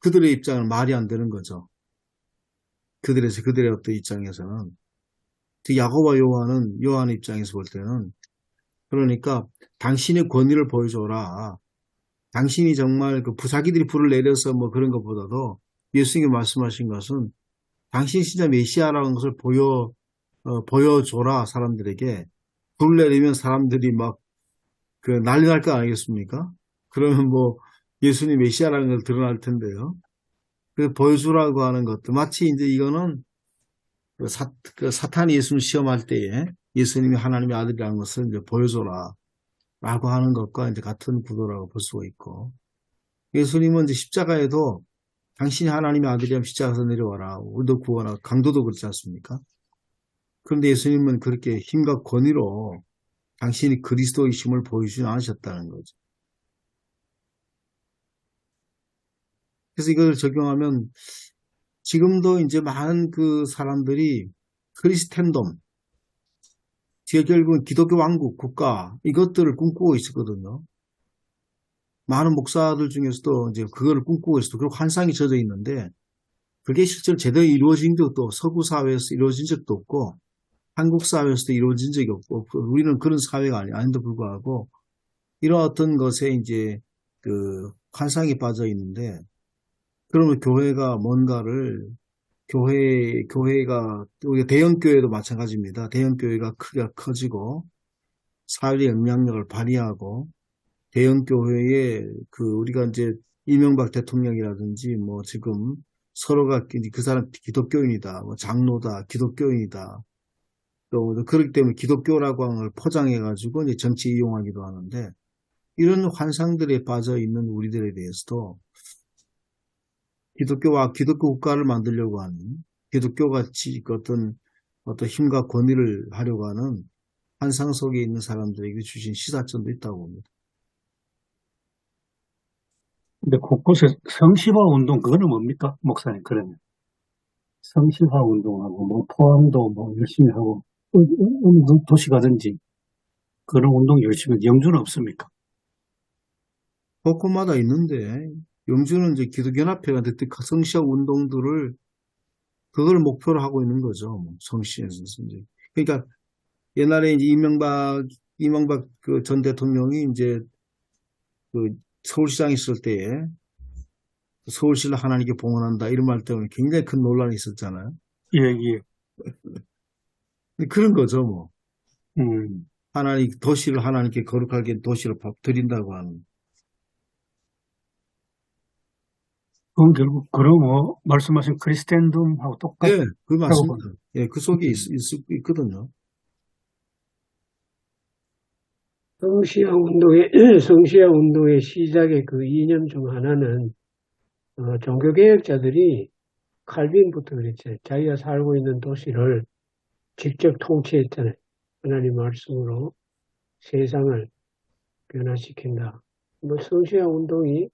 그들의 입장은 말이 안 되는 거죠. 그들의 어떤 입장에서는. 야고보와 요한의 입장에서 볼 때는, 그러니까 당신의 권위를 보여줘라. 당신이 정말 그 부사기들이 불을 내려서 뭐 그런 것보다도 예수님이 말씀하신 것은 당신이 진짜 메시아라는 것을 보여줘라, 사람들에게. 불 내리면 사람들이 막 그 난리 날 거 아니겠습니까? 그러면 뭐 예수님 메시아라는 걸 드러날 텐데요. 그 보여주라고 하는 것도 마치 이제 이거는 그 사탄이 예수님 시험할 때에 예수님이 하나님의 아들이라는 것을 이제 보여줘라 라고 하는 것과 이제 같은 구도라고 볼 수가 있고, 예수님은 이제 십자가에도 당신이 하나님의 아들이라면 십자가에서 내려와라, 우리도 구원하라, 강도도 그렇지 않습니까? 그런데 예수님은 그렇게 힘과 권위로 당신이 그리스도이심을 보여주지 않으셨다는 거죠. 그래서 이걸 적용하면 지금도 이제 많은 그 사람들이 크리스텐덤, 결국은 기독교 왕국, 국가, 이것들을 꿈꾸고 있었거든요. 많은 목사들 중에서도 이제 그거를 꿈꾸고 있어도 그리고 환상이 젖어 있는데, 그게 실제로 제대로 이루어진 적도, 서구 사회에서 이루어진 적도 없고, 한국 사회에서도 이루어진 적이 없고, 우리는 그런 사회가 아닌데 불구하고, 이런 어떤 것에 이제 그 환상이 빠져 있는데, 그러면 교회가 뭔가를, 교회가, 우리가 대형교회도 마찬가지입니다. 대형교회가 크게 커지고, 사회의 영향력을 발휘하고, 대형교회에 우리가 이제 이명박 대통령이라든지 뭐 지금 서로가 그 사람 기독교인이다, 뭐 장로다, 기독교인이다. 또 그렇기 때문에 기독교라고 하는 걸 포장해가지고 이제 정치 이용하기도 하는데, 이런 환상들에 빠져 있는 우리들에 대해서도 기독교 국가를 만들려고 하는, 기독교같이 어떤 힘과 권위를 하려고 하는 환상 속에 있는 사람들에게 주신 시사점도 있다고 봅니다. 근데 곳곳에 성시화 운동, 그거는 뭡니까? 목사님, 그러면. 성시화 운동하고, 뭐, 포항도 뭐, 열심히 하고, 어느 도시 가든지, 그런 운동 열심히, 영주는 없습니까? 곳곳마다 있는데, 영주는 이제 기독연합회가 성시화 운동들을, 그걸 목표로 하고 있는 거죠. 뭐 성시에서 이제. 그러니까, 옛날에 이제 이명박 그 전 대통령이 이제 그 서울시장 있을 때에 서울시를 하나님께 봉헌한다 이런 말 때문에 굉장히 큰 논란이 있었잖아요. 예, 예. 그런 거죠, 뭐. 음. 도시를 하나님께 거룩하게 도시를 드린다고 하는. 그건 결국, 그럼 뭐, 말씀하신 크리스텐덤하고 똑같다고. 네, 그 맞습니다. 예, 그 속에 있거든요. 성시화 운동의 시작의 그 이념 중 하나는, 종교개혁자들이 칼빈부터 그랬죠. 자기가 살고 있는 도시를 직접 통치했잖아요. 하나님 말씀으로 세상을 변화시킨다. 뭐 성시화 운동이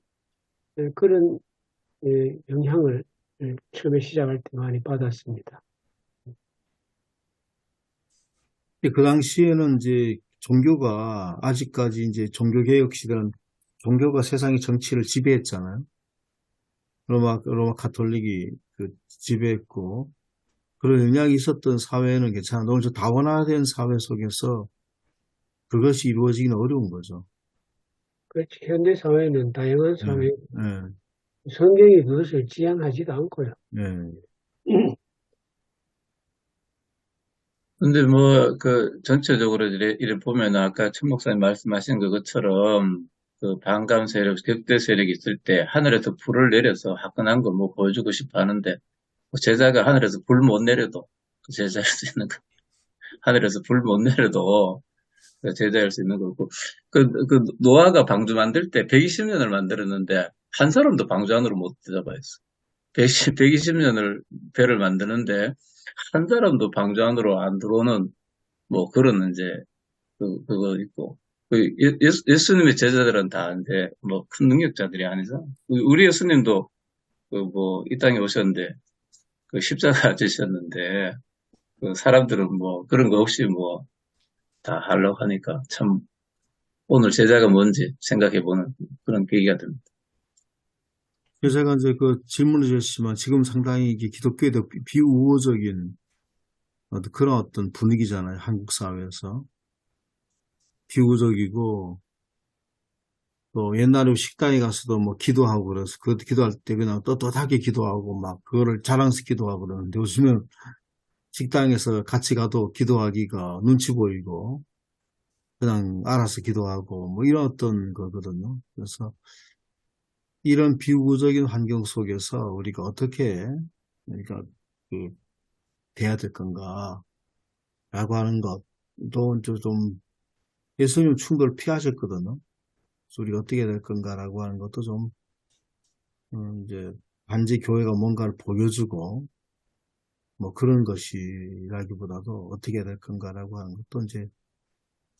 그런 영향을 처음에 시작할 때 많이 받았습니다. 그 당시에는 이제 종교가 아직까지 이제 종교개혁 시대는 종교가 세상의 정치를 지배했잖아요. 로마 가톨릭이 지배했고, 그런 영향이 있었던 사회는 괜찮은데, 오늘 저 다원화된 사회 속에서 그것이 이루어지기는 어려운 거죠. 그렇지. 현대 사회는 다양한 사회, 네. 성경이 그것을 지향하지도 않고요. 네. 근데 전체적으로 이래 보면 아까 천 목사님 말씀하신 그것처럼 그 반감 세력, 격대 세력이 있을 때 하늘에서 불을 내려서 화끈한 거 뭐 보여주고 싶어 하는데, 제자가 하늘에서 불 못 내려도 그 제자일 수 있는 거. 하늘에서 불 못 내려도 그 제자일 수 있는 거고. 노아가 방주 만들 때 120년을 만들었는데 한 사람도 방주 안으로 못 들어가 있어. 120년을 배를 만드는데 한 사람도 방주 안으로 안 들어오는 뭐 그런 이제 그거 있고. 예수님의 제자들은 다 이제 뭐 큰 능력자들이 아니죠. 우리 예수님도 이 땅에 오셨는데 십자가 지셨는데 사람들은 뭐 그런 거 없이 뭐 다 하려고 하니까 참 오늘 제자가 뭔지 생각해보는 그런 계기가 됩니다. 제가 이제 질문을 주셨지만 지금 상당히 이게 기독교에 더 비우호적인 그런 어떤 분위기잖아요. 한국 사회에서. 비우호적이고, 또 옛날에 식당에 가서도 뭐 기도하고 그래서 기도할 때 그냥 떳떳하게 기도하고 막 그거를 자랑스럽게 기도하고 그러는데, 요즘은 식당에서 같이 가도 기도하기가 눈치 보이고 그냥 알아서 기도하고 뭐 이런 어떤 거거든요. 그래서 이런 비우호적인 환경 속에서 우리가 어떻게 그러니까 그 돼야 될 건가라고 하는 것도 이제 좀 예수님 충돌 피하셨거든요. 그래서 우리가 어떻게 될 건가라고 하는 것도 좀 이제 단지 교회가 뭔가를 보여주고 뭐 그런 것이라기보다도 어떻게 될 건가라고 하는 것도 이제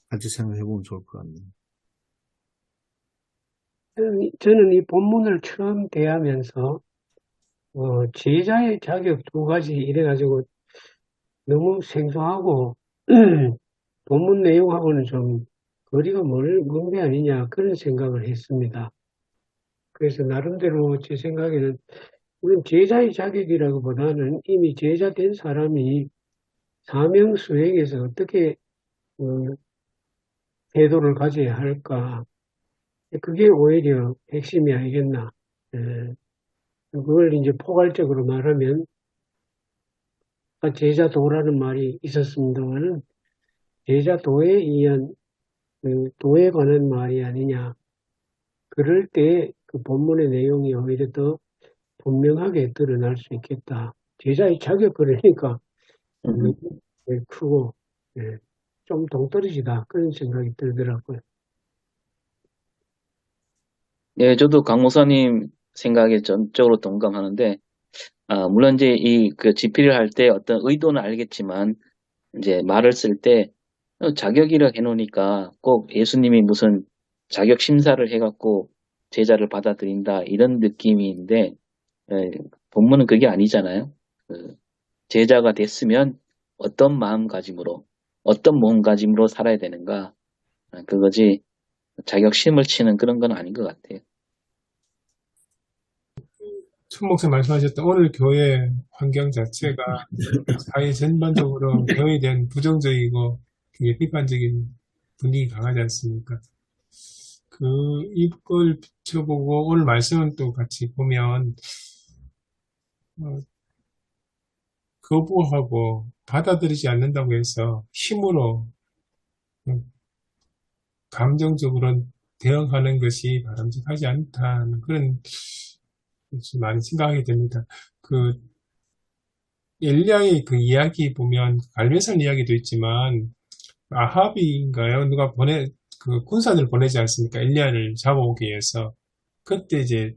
같이 생각해 보면 좋을 것 같네요. 저는 이 본문을 처음 대하면서 제자의 자격 두 가지 이래가지고 너무 생소하고 본문 내용하고는 좀 거리가 먼 게 아니냐 그런 생각을 했습니다. 그래서 나름대로 제 생각에는 이건 제자의 자격이라기보다는 이미 제자 된 사람이 사명 수행에서 어떻게 태도를 가져야 할까. 그게 오히려 핵심이 아니겠나. 그걸 이제 포괄적으로 말하면 제자도라는 말이 있었습니다만 제자도에 의한 도에 관한 말이 아니냐. 그럴 때 그 본문의 내용이 오히려 더 분명하게 드러날 수 있겠다. 제자의 자격 그러니까 크고 좀 동떨어지다 그런 생각이 들더라고요. 네, 저도 강 목사님 생각에 전적으로 동감하는데, 물론 이제 그 집필을 할 때 어떤 의도는 알겠지만, 이제 말을 쓸 때 자격이라 해놓으니까 꼭 예수님이 무슨 자격 심사를 해갖고 제자를 받아들인다 이런 느낌인데, 본문은 그게 아니잖아요. 제자가 됐으면 어떤 마음가짐으로, 어떤 몸가짐으로 살아야 되는가, 그거지 자격심을 치는 그런 건 아닌 것 같아요. 천 목사님 말씀하셨던 오늘 교회 환경 자체가 사회 전반적으로 교회에 대한 부정적이고 굉장히 비판적인 분위기 강하지 않습니까? 이걸 비춰보고 오늘 말씀은 또 같이 보면 거부하고 받아들이지 않는다고 해서 힘으로 감정적으로 대응하는 것이 바람직하지 않다는 그런 많이 생각하게 됩니다. 엘리야의 그 이야기 보면 갈매산 이야기도 있지만 아합인가요? 누가 그 군사를 보내지 않습니까? 엘리야를 잡아오기 위해서. 그때 이제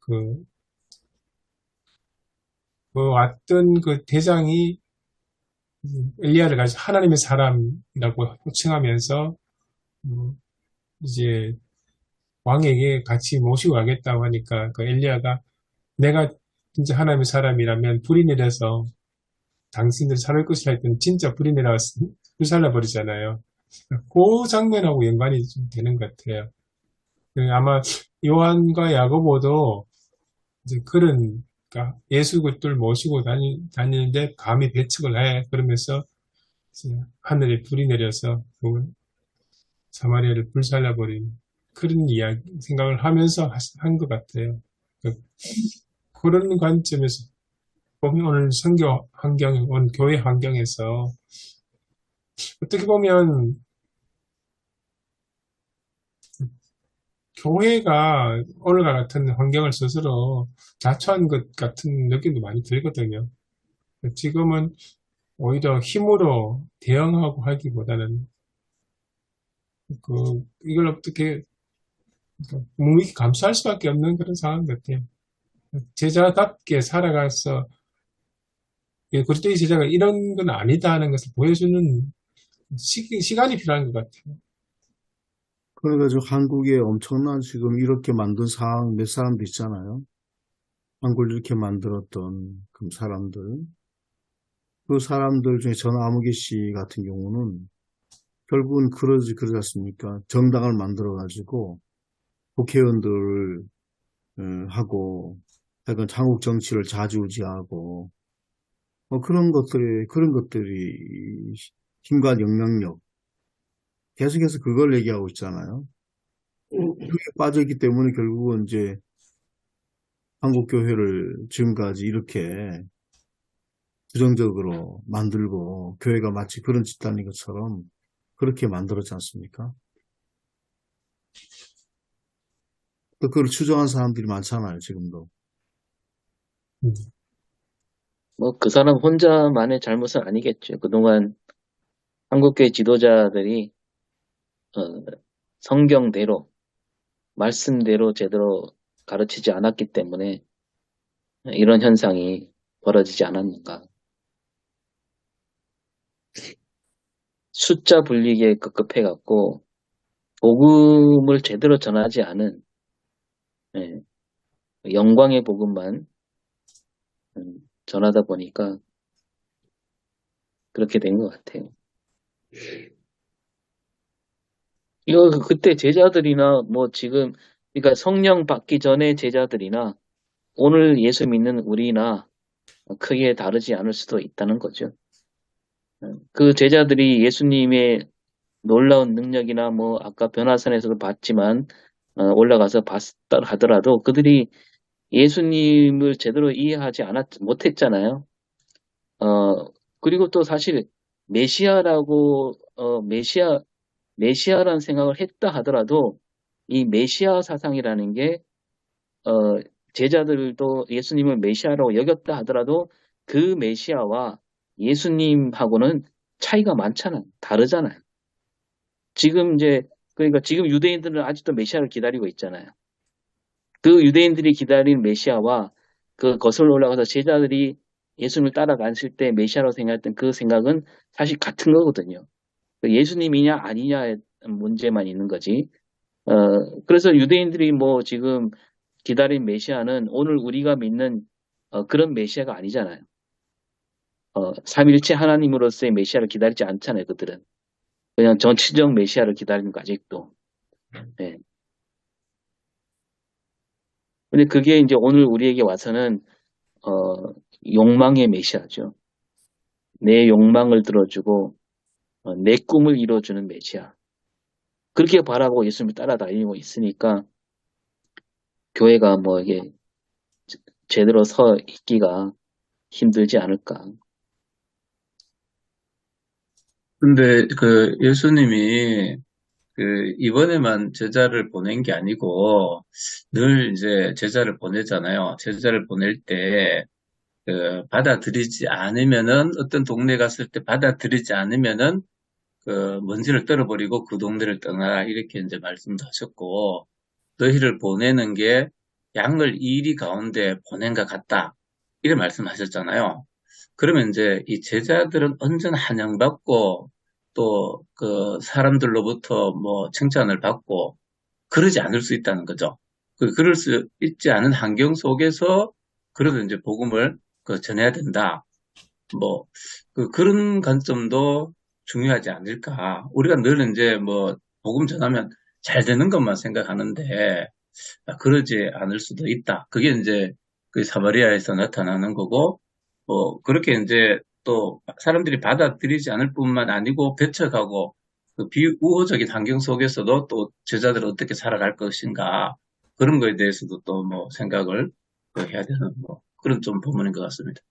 그 왔던 그 대장이 엘리야를 가지고 하나님의 사람이라고 호칭하면서 이제 왕에게 같이 모시고 가겠다고 하니까 그 엘리야가 내가 진짜 하나님의 사람이라면 불이 내려서 당신들 살을 것이라 했더니 진짜 불이 내려서 불살라버리잖아요. 그 장면하고 연관이 좀 되는 것 같아요. 아마 요한과 야고보도 이제 그러니까 예수를 모시고 다니는데 감히 배척을 해. 그러면서 하늘에 불이 내려서 사마리아를 불살라버린 그런 이야기 생각을 하면서 한 것 같아요. 그런 관점에서 보면 오늘 선교 환경, 오늘 교회 환경에서 어떻게 보면 교회가 오늘과 같은 환경을 스스로 자초한 것 같은 느낌도 많이 들거든요. 지금은 오히려 힘으로 대응하고 하기보다는 이걸 어떻게 묵묵히 감수할 수밖에 없는 그런 상황 같아요. 제자답게 살아가서 그리스도의 제자가 이런 건 아니다 하는 것을 보여주는 시간이 필요한 것 같아요. 그래가지고 한국에 엄청난 지금 이렇게 만든 상황 몇 사람도 있잖아요. 한국을 이렇게 만들었던 그 사람들. 그 사람들 중에 전아무개 씨 같은 경우는 결국은 그러지 않습니까? 정당을 만들어가지고 국회의원들을 하고 약간 장국 정치를 좌지우지하고 그런 것들이 힘과 영향력 계속해서 그걸 얘기하고 있잖아요. 그게 빠져있기 때문에 결국은 이제 한국교회를 지금까지 이렇게 부정적으로 만들고 교회가 마치 그런 집단인 것처럼 그렇게 만들었지 않습니까? 또 그걸 추정한 사람들이 많잖아요, 지금도. 음. 뭐 그 사람 혼자만의 잘못은 아니겠죠. 그동안 한국교회 지도자들이 성경대로 말씀대로 제대로 가르치지 않았기 때문에 이런 현상이 벌어지지 않았는가. 숫자 불리기에 급급해갖고 복음을 제대로 전하지 않은 예, 영광의 복음만 전하다 보니까 그렇게 된 것 같아요. 이거 그때 제자들이나 뭐 지금 그러니까 성령 받기 전에 제자들이나 오늘 예수 믿는 우리나 크게 다르지 않을 수도 있다는 거죠. 그 제자들이 예수님의 놀라운 능력이나 뭐 아까 변화산에서도 봤지만 올라가서 봤다 하더라도 그들이 예수님을 제대로 이해하지 못했잖아요. 그리고 또 사실 메시아라고 메시아라는 생각을 했다 하더라도 이 메시아 사상이라는 게 제자들도 예수님을 메시아라고 여겼다 하더라도 그 메시아와 예수님하고는 차이가 많잖아요. 다르잖아요. 그러니까 지금 유대인들은 아직도 메시아를 기다리고 있잖아요. 그 유대인들이 기다린 메시아와 그 거슬러 올라가서 제자들이 예수님을 따라갔을 때 메시아라고 생각했던 그 생각은 사실 같은 거거든요. 예수님이냐 아니냐의 문제만 있는 거지. 그래서 유대인들이 뭐 지금 기다린 메시아는 오늘 우리가 믿는 그런 메시아가 아니잖아요. 삼일체 하나님으로서의 메시아를 기다리지 않잖아요, 그들은. 그냥 정치적 메시아를 기다리는 거 아직도. 네. 근데 그게 이제 오늘 우리에게 와서는 욕망의 메시아죠. 내 욕망을 들어주고 내 꿈을 이루어주는 메시아. 그렇게 바라고 예수님을 따라다니고 있으니까 교회가 뭐 이게 제대로 서 있기가 힘들지 않을까. 근데 그 예수님이 그 이번에만 제자를 보낸 게 아니고 늘 이제 제자를 보내잖아요. 제자를 보낼 때 그 받아들이지 않으면은 어떤 동네 갔을 때 받아들이지 않으면은 그 먼지를 떨어버리고 그 동네를 떠나라 이렇게 이제 말씀도 하셨고 너희를 보내는 게 양을 이리 가운데 보낸 것 같다 이런 말씀하셨잖아요. 그러면 이제 이 제자들은 언제나 환영받고 또 그 사람들로부터 뭐 칭찬을 받고 그러지 않을 수 있다는 거죠. 그럴 수 있지 않은 환경 속에서 그래도 이제 복음을 전해야 된다. 뭐 그런 관점도 중요하지 않을까. 우리가 늘 이제 뭐 복음 전하면 잘 되는 것만 생각하는데 그러지 않을 수도 있다. 그게 이제 그 사마리아에서 나타나는 거고, 뭐 그렇게 이제 또 사람들이 받아들이지 않을 뿐만 아니고 배척하고 그 비우호적인 환경 속에서도 또 제자들은 어떻게 살아갈 것인가 그런 거에 대해서도 또 뭐 생각을 해야 되는 뭐 그런 좀 부분인 것 같습니다.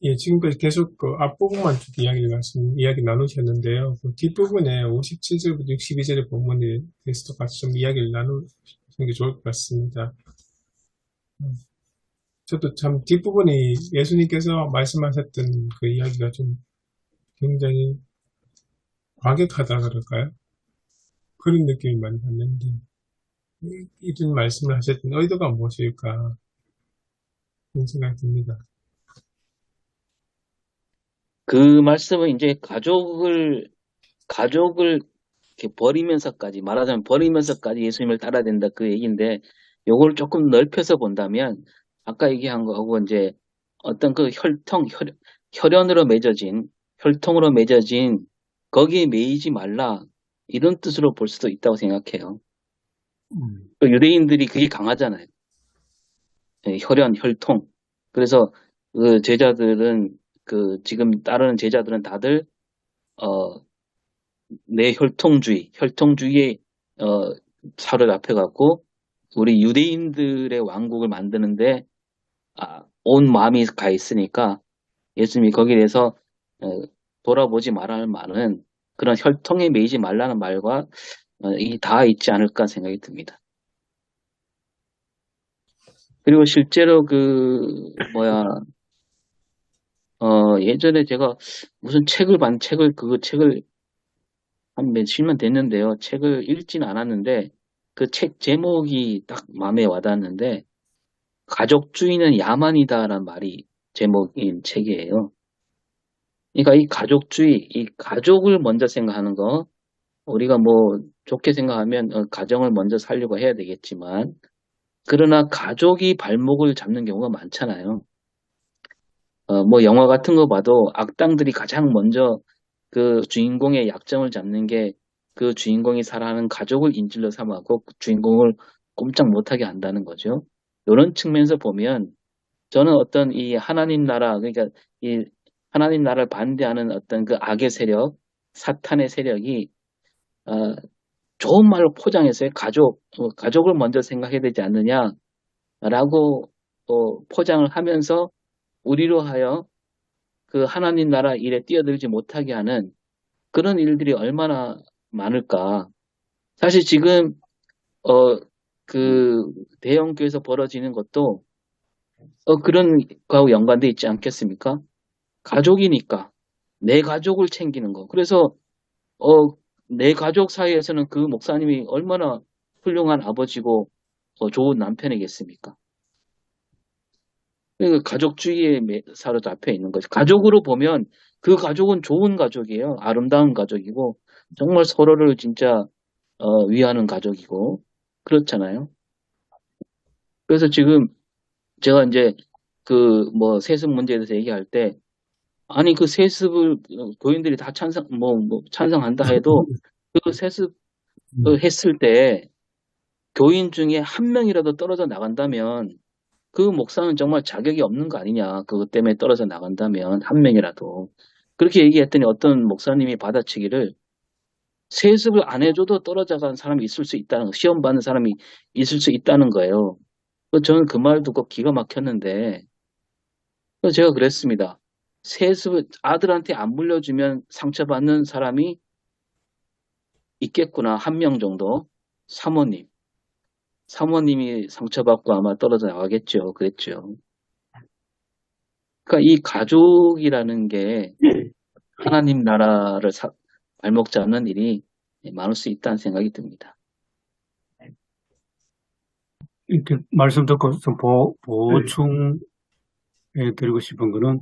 예, 지금까지 계속 그 앞부분만 쭉 이야기 나누셨는데요. 그 뒷부분에 57절부터 62절의 본문에 대해서도 같이 좀 이야기를 나누시는 게 좋을 것 같습니다. 저도 참 뒷부분이 예수님께서 말씀하셨던 그 이야기가 좀 굉장히 과격하다 그럴까요? 그런 느낌이 많이 받는데, 이런 말씀을 하셨던 의도가 무엇일까? 그런 생각이 듭니다. 그 말씀은 이제 가족을 이렇게 버리면서까지, 말하자면 버리면서까지 예수님을 따라야 된다 그 얘기인데, 요걸 조금 넓혀서 본다면, 아까 얘기한 거하고 이제 어떤 그 혈연으로 혈통으로 맺어진, 거기에 매이지 말라, 이런 뜻으로 볼 수도 있다고 생각해요. 또 유대인들이 그게 강하잖아요. 예, 혈통. 그래서 그 제자들은, 지금 따르는 제자들은 다들, 내 혈통주의에 사로잡혀갖고 우리 유대인들의 왕국을 만드는데 온 마음이 가 있으니까 예수님이 거기에 대해서 돌아보지 말아야 할 말은 그런 혈통에 매이지 말라는 말과 이 다 있지 않을까 생각이 듭니다. 그리고 실제로 예전에 제가 무슨 그 책을 한 며칠만 됐는데요. 책을 읽지는 않았는데 그 책 제목이 딱 마음에 와닿았는데 가족주의는 야만이다라는 말이 제목인 책이에요. 그러니까 이 가족주의, 이 가족을 먼저 생각하는 거, 우리가 뭐 좋게 생각하면 가정을 먼저 살려고 해야 되겠지만, 그러나 가족이 발목을 잡는 경우가 많잖아요. 뭐 영화 같은 거 봐도 악당들이 가장 먼저 그 주인공의 약점을 잡는 게 그 주인공이 살아가는 가족을 인질로 삼아고 그 주인공을 꼼짝 못하게 한다는 거죠. 이런 측면에서 보면 저는 어떤 이 하나님 나라, 그러니까 이 하나님 나라를 반대하는 어떤 그 악의 세력, 사탄의 세력이 어, 좋은 말로 포장해서 가족을 먼저 생각해야 되지 않느냐라고 포장을 하면서 우리로 하여 그 하나님 나라 일에 뛰어들지 못하게 하는 그런 일들이 얼마나 많을까. 사실 지금 그 대형 교회에서 벌어지는 것도 그런 거하고 연관돼 있지 않겠습니까? 가족이니까 내 가족을 챙기는 거. 그래서 내 가족 사이에서는 그 목사님이 얼마나 훌륭한 아버지고 좋은 남편이겠습니까? 그러니까 가족주의에 사로잡혀 있는 거죠. 가족으로 보면 그 가족은 좋은 가족이에요. 아름다운 가족이고 정말 서로를 진짜 위하는 가족이고 그렇잖아요. 그래서 지금 제가 이제 그 뭐 세습 문제에 대해서 얘기할 때 아니 그 세습을 교인들이 다 찬성한다 해도 그 세습 했을 때 교인 중에 한 명이라도 떨어져 나간다면 그 목사는 정말 자격이 없는 거 아니냐. 그것 때문에 떨어져 나간다면 한 명이라도. 그렇게 얘기했더니 어떤 목사님이 받아치기를 세습을 안 해줘도 떨어져 간 사람이 있을 수 있다는 거, 시험 받는 사람이 있을 수 있다는 거예요. 저는 그 말 듣고 기가 막혔는데 그래서 제가 그랬습니다. 세습을 아들한테 안 물려주면 상처받는 사람이 있겠구나. 한 명 정도. 사모님. 사모님이 상처받고 아마 떨어져 나가겠죠. 그랬죠. 그러니까 이 가족이라는 게 하나님 나라를 발목 잡는 일이 많을 수 있다는 생각이 듭니다. 이렇게 말씀 듣고 좀 보충해 드리고 싶은 거는,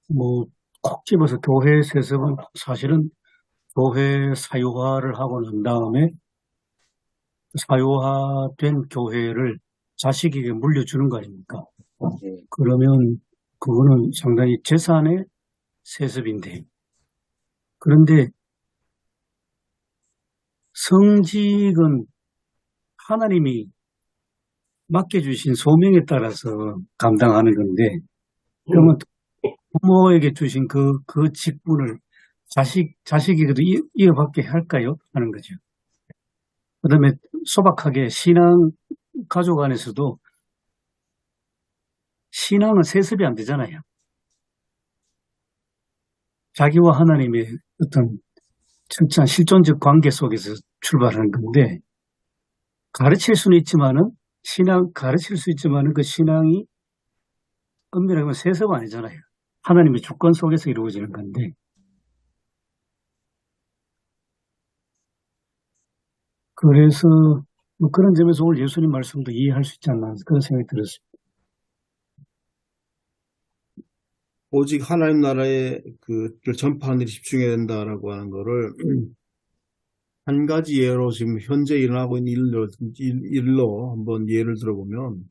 뭐, 콕 집어서 교회 세습은 사실은 교회 사유화를 하고 난 다음에 사유화된 교회를 자식에게 물려주는 거 아닙니까? 네. 그러면 그거는 상당히 재산의 세습인데, 그런데 성직은 하나님이 맡겨주신 소명에 따라서 감당하는 건데, 그러면 부모에게 주신 그 직분을 자식에게도 이어받게 할까요? 하는 거죠. 그 다음에 소박하게 신앙 가족 안에서도 신앙은 세습이 안 되잖아요. 자기와 하나님의 어떤 철저한 실존적 관계 속에서 출발하는 건데, 가르칠 수는 있지만은, 가르칠 수 있지만은 그 신앙이 엄밀하게 보면 세습 아니잖아요. 하나님의 주권 속에서 이루어지는 건데, 그래서 뭐 그런 점에서 오늘 예수님 말씀도 이해할 수 있지 않나 그런 생각이 들었습니다. 오직 하나님 나라의 그를 전파하는 일에 집중해야 된다라고 하는 거를 한 가지 예로 지금 현재 일어나고 있는 일로 한번 예를 들어보면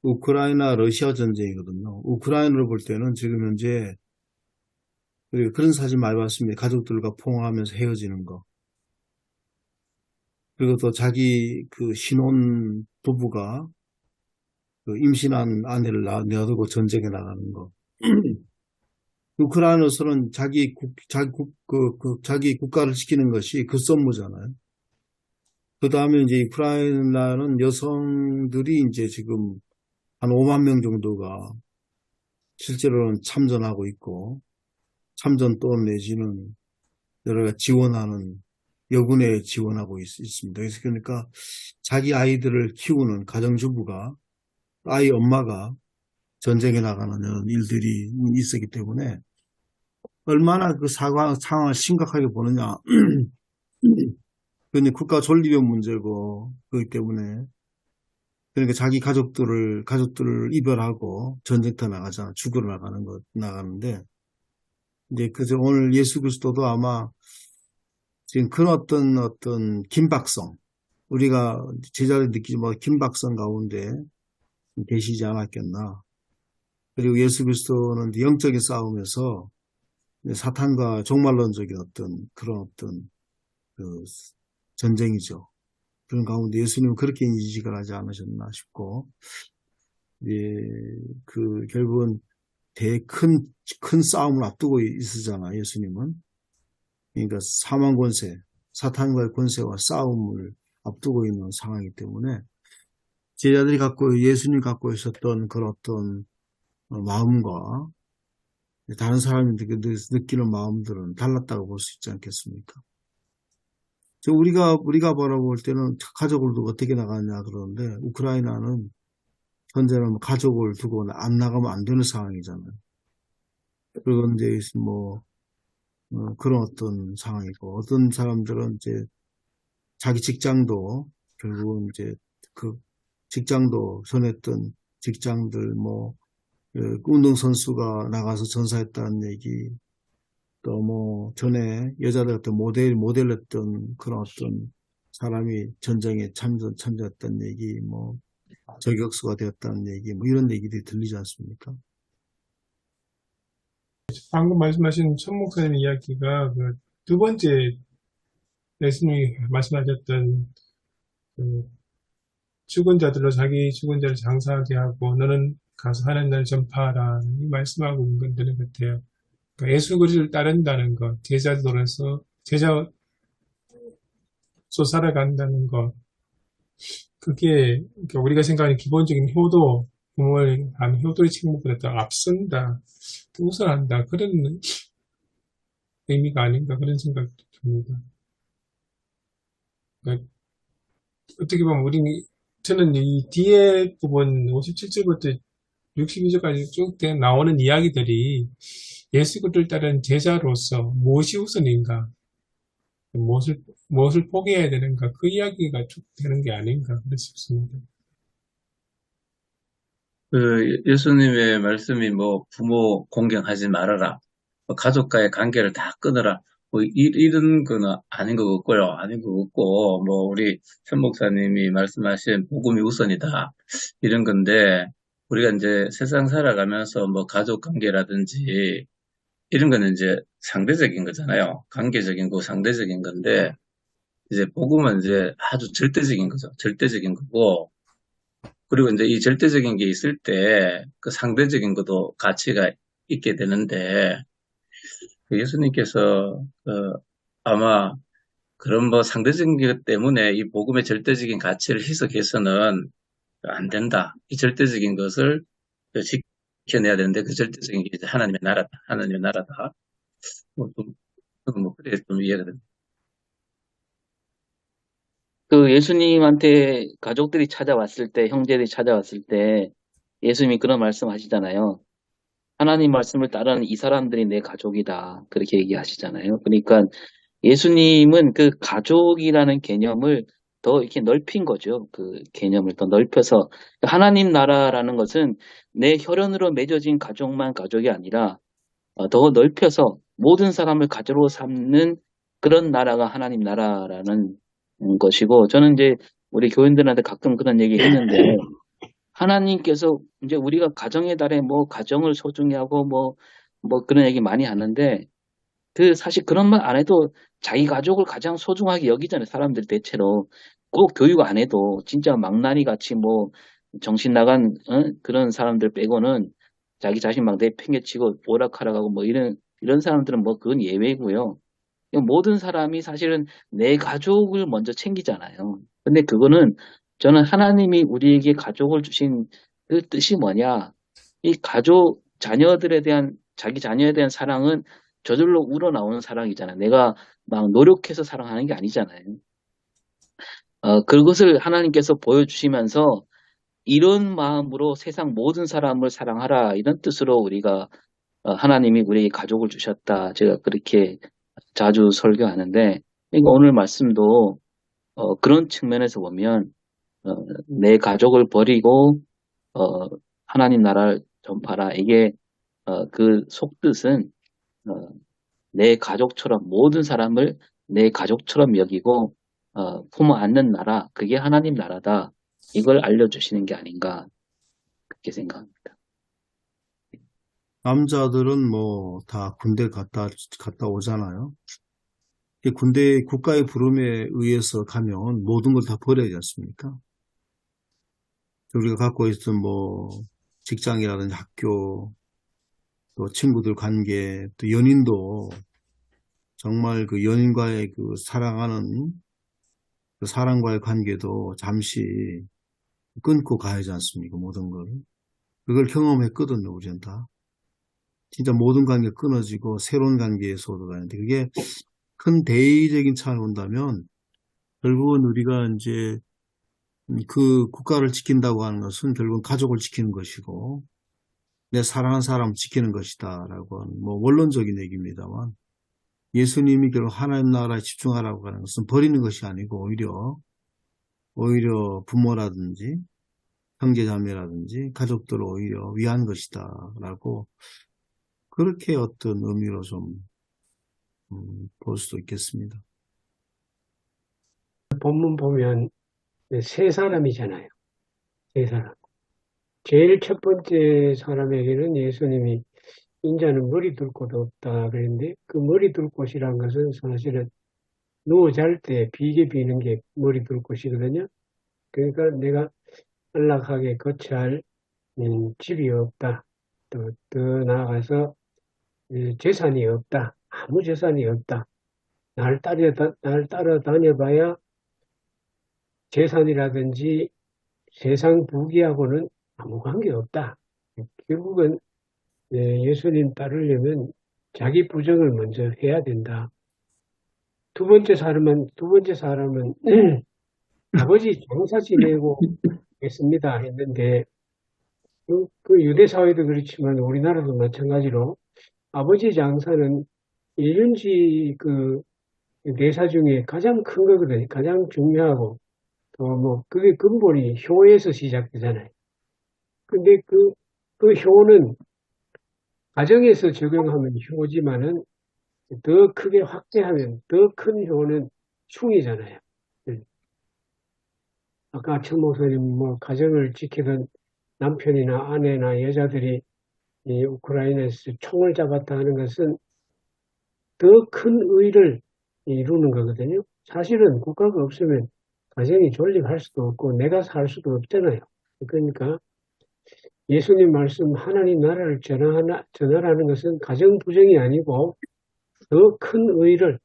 우크라이나 러시아 전쟁이거든요. 우크라이나로 볼 때는 지금 현재 그런 사진 많이 봤습니다. 가족들과 통화하면서 헤어지는 거. 그리고 또 자기 그 신혼 부부가 그 임신한 아내를 내두고 전쟁에 나가는 거. 우크라이나에서는 자기 국가를 지키는 것이 그 선무잖아요. 그 다음에 이제 우크라이나는 여성들이 이제 지금 한 5만 명 정도가 실제로는 참전하고 있고, 참전 또는 내지는 여러 가지 지원하는 여군에 지원하고 있습니다. 그래서 그러니까 자기 아이들을 키우는 가정주부가 아이 엄마가 전쟁에 나가는 이런 일들이 있었기 때문에 얼마나 그 상황을 심각하게 보느냐. 근데 국가 존립의 문제고 그렇기 때문에 그러니까 자기 가족들을 이별하고 전쟁터 나가잖아. 죽으러 나가는데 이제 그저 오늘 예수 그리스도도 아마 지금 그런 어떤 긴박성 우리가 제자들이 느끼지 뭐 긴박성 가운데 계시지 않았겠나. 그리고 예수 그리스도는 영적인 싸움에서 사탄과 종말론적인 그런 그 전쟁이죠. 그런 가운데 예수님은 그렇게 인식을 하지 않으셨나 싶고, 결국은 큰 싸움을 앞두고 있으잖아, 예수님은. 그러니까 사망 권세, 사탄과의 권세와 싸움을 앞두고 있는 상황이기 때문에 제자들이 예수님이 갖고 있었던 그런 마음과 다른 사람이 느끼는 마음들은 달랐다고 볼 수 있지 않겠습니까? 우리가 바라볼 때는 가족을 두고 어떻게 나가냐 그러는데 우크라이나는 현재는 가족을 두고 안 나가면 안 되는 상황이잖아요. 그런데 그런 어떤 상황이고 어떤 사람들은 이제 자기 직장도 결국은 이제 그 직장도 전했던 직장들 운동선수가 나가서 전사했다는 얘기 또 전에 여자들 어떤 모델했던 그런 어떤 사람이 전쟁에 참전했다는 얘기 저격수가 되었다는 얘기 이런 얘기들이 들리지 않습니까? 방금 말씀하신 천 목사님 이야기가 그 두 번째 예수님이 말씀하셨던 그 죽은 자들로 자기 죽은 자를 장사하게 하고 너는 가서 하는 날 전파하라는 말씀하고 있는 것 같아요. 그러니까 예수 그리스도를 따른다는 것, 제자로서 제자로 살아간다는 것, 그게 그러니까 우리가 생각하는 기본적인 효도, 부모를 하는 효도의 책무보다 더 앞선다, 우선한다 그런 의미가 아닌가 그런 생각도 듭니다. 그러니까 어떻게 보면 저는 이 뒤에 부분 57절부터 62절까지 쭉 나오는 이야기들이 예수 그리스도를 따르는 제자로서 무엇이 우선인가, 무엇을 포기해야 되는가 그 이야기가 쭉 되는 게 아닌가 그렇 싶습니다. 예수님의 말씀이 부모 공경하지 말아라, 가족과의 관계를 다 끊어라, 이런 거는 아닌 것 같고요. 아닌 것 같고, 우리 천 목사님이 말씀하신 복음이 우선이다. 이런 건데, 우리가 이제 세상 살아가면서 가족 관계라든지, 이런 거는 이제 상대적인 거잖아요. 관계적인 거, 상대적인 건데, 이제 복음은 이제 아주 절대적인 거죠. 절대적인 거고, 그리고 이제 이 절대적인 게 있을 때, 그 상대적인 것도 가치가 있게 되는데, 예수님께서 아마 그런 상대적인 것 때문에 이 복음의 절대적인 가치를 희석해서는 안 된다. 이 절대적인 것을 지켜내야 되는데 그 절대적인 게 이제 하나님의 나라다. 하나님의 나라다. 그래 좀 이해가 됩니다. 그 예수님한테 가족들이 찾아왔을 때, 형제들이 찾아왔을 때 예수님이 그런 말씀 하시잖아요. 하나님 말씀을 따르는 이 사람들이 내 가족이다. 그렇게 얘기하시잖아요. 그러니까 예수님은 그 가족이라는 개념을 더 이렇게 넓힌 거죠. 그 개념을 더 넓혀서 하나님 나라라는 것은 내 혈연으로 맺어진 가족만 가족이 아니라 더 넓혀서 모든 사람을 가족으로 삼는 그런 나라가 하나님 나라라는 것이고, 저는 이제 우리 교인들한테 가끔 그런 얘기 했는데, 하나님께서 이제 우리가 가정의 달에 가정을 소중히 하고 그런 얘기 많이 하는데, 사실 그런 말 안 해도 자기 가족을 가장 소중하게 여기잖아요. 사람들 대체로. 꼭 교육 안 해도 진짜 망나니 같이 정신 나간 그런 사람들 빼고는 자기 자신 막 내팽개치고 오락하락하고 이런 사람들은 그건 예외고요. 모든 사람이 사실은 내 가족을 먼저 챙기잖아요. 근데 그거는 저는 하나님이 우리에게 가족을 주신 그 뜻이 뭐냐? 이 가족, 자기 자녀에 대한 사랑은 저절로 우러나오는 사랑이잖아요. 내가 막 노력해서 사랑하는 게 아니잖아요. 그것을 하나님께서 보여주시면서 이런 마음으로 세상 모든 사람을 사랑하라 이런 뜻으로 우리가 하나님이 우리에게 가족을 주셨다. 제가 그렇게 자주 설교하는데 그러니까 오늘 말씀도 그런 측면에서 보면 내 가족을 버리고 하나님 나라를 전파라. 이게 그 속뜻은 내 가족처럼 모든 사람을 내 가족처럼 여기고 품어 안는 나라. 그게 하나님 나라다. 이걸 알려주시는 게 아닌가 그렇게 생각합니다. 남자들은 뭐 다 군대 갔다 오잖아요. 군대 국가의 부름에 의해서 가면 모든 걸 다 버려야 되지 않습니까? 우리가 갖고 있던 뭐 직장이라든지 학교, 또 친구들 관계, 또 연인도 정말 그 연인과의 그 사랑하는 그 사랑과의 관계도 잠시 끊고 가야지 않습니까? 모든 걸. 그걸 경험했거든요, 우리는 다. 진짜 모든 관계가 끊어지고 새로운 관계에서도 가는데 그게 큰 대의적인 차원을 본다면 결국은 우리가 이제 그 국가를 지킨다고 하는 것은 결국은 가족을 지키는 것이고 내 사랑하는 사람을 지키는 것이다 라고 하는 뭐 원론적인 얘기입니다만 예수님이 결국 하나님 나라에 집중하라고 하는 것은 버리는 것이 아니고 오히려 부모라든지 형제자매라든지 가족들을 오히려 위한 것이다 라고 그렇게 어떤 의미로 좀 볼 수도 있겠습니다. 본문 보면 세 사람이잖아요. 세 사람. 제일 첫 번째 사람에게는 예수님이 인자는 머리 둘 곳 없다 그랬는데 그 머리 둘 곳이란 것은 사실은 누워 잘 때 비게 비는 게 머리 둘 곳이거든요. 그러니까 내가 안락하게 거처할 집이 없다. 또 더 나아가서 재산이 없다. 아무 재산이 없다. 날 따라다녀봐야 재산이라든지 세상 부귀하고는 아무 관계 없다. 결국은 예수님 따르려면 자기 부정을 먼저 해야 된다. 두 번째 사람은 아버지 장사 지내고 있습니다 했는데 그 유대 사회도 그렇지만 우리나라도 마찬가지로 아버지 장사는 일륜지 그 내사 중에 가장 큰 거거든요. 가장 중요하고 또 뭐 그게 근본이 효에서 시작되잖아요. 근데 그 효는 가정에서 적용하면 효지만은 더 크게 확대하면 더 큰 효는 충이잖아요. 아까 천 목사님 뭐 가정을 지키던 남편이나 아내나 여자들이 이 우크라이나에서 총을 잡았다 하는 것은 더 큰 의를 이루는 거거든요. 사실은 국가가 없으면 가정이 존립할 수도 없고 내가 살 수도 없잖아요. 그러니까 예수님 말씀 하나님 나라를 전하라는 것은 가정 부정이 아니고 더 큰 의를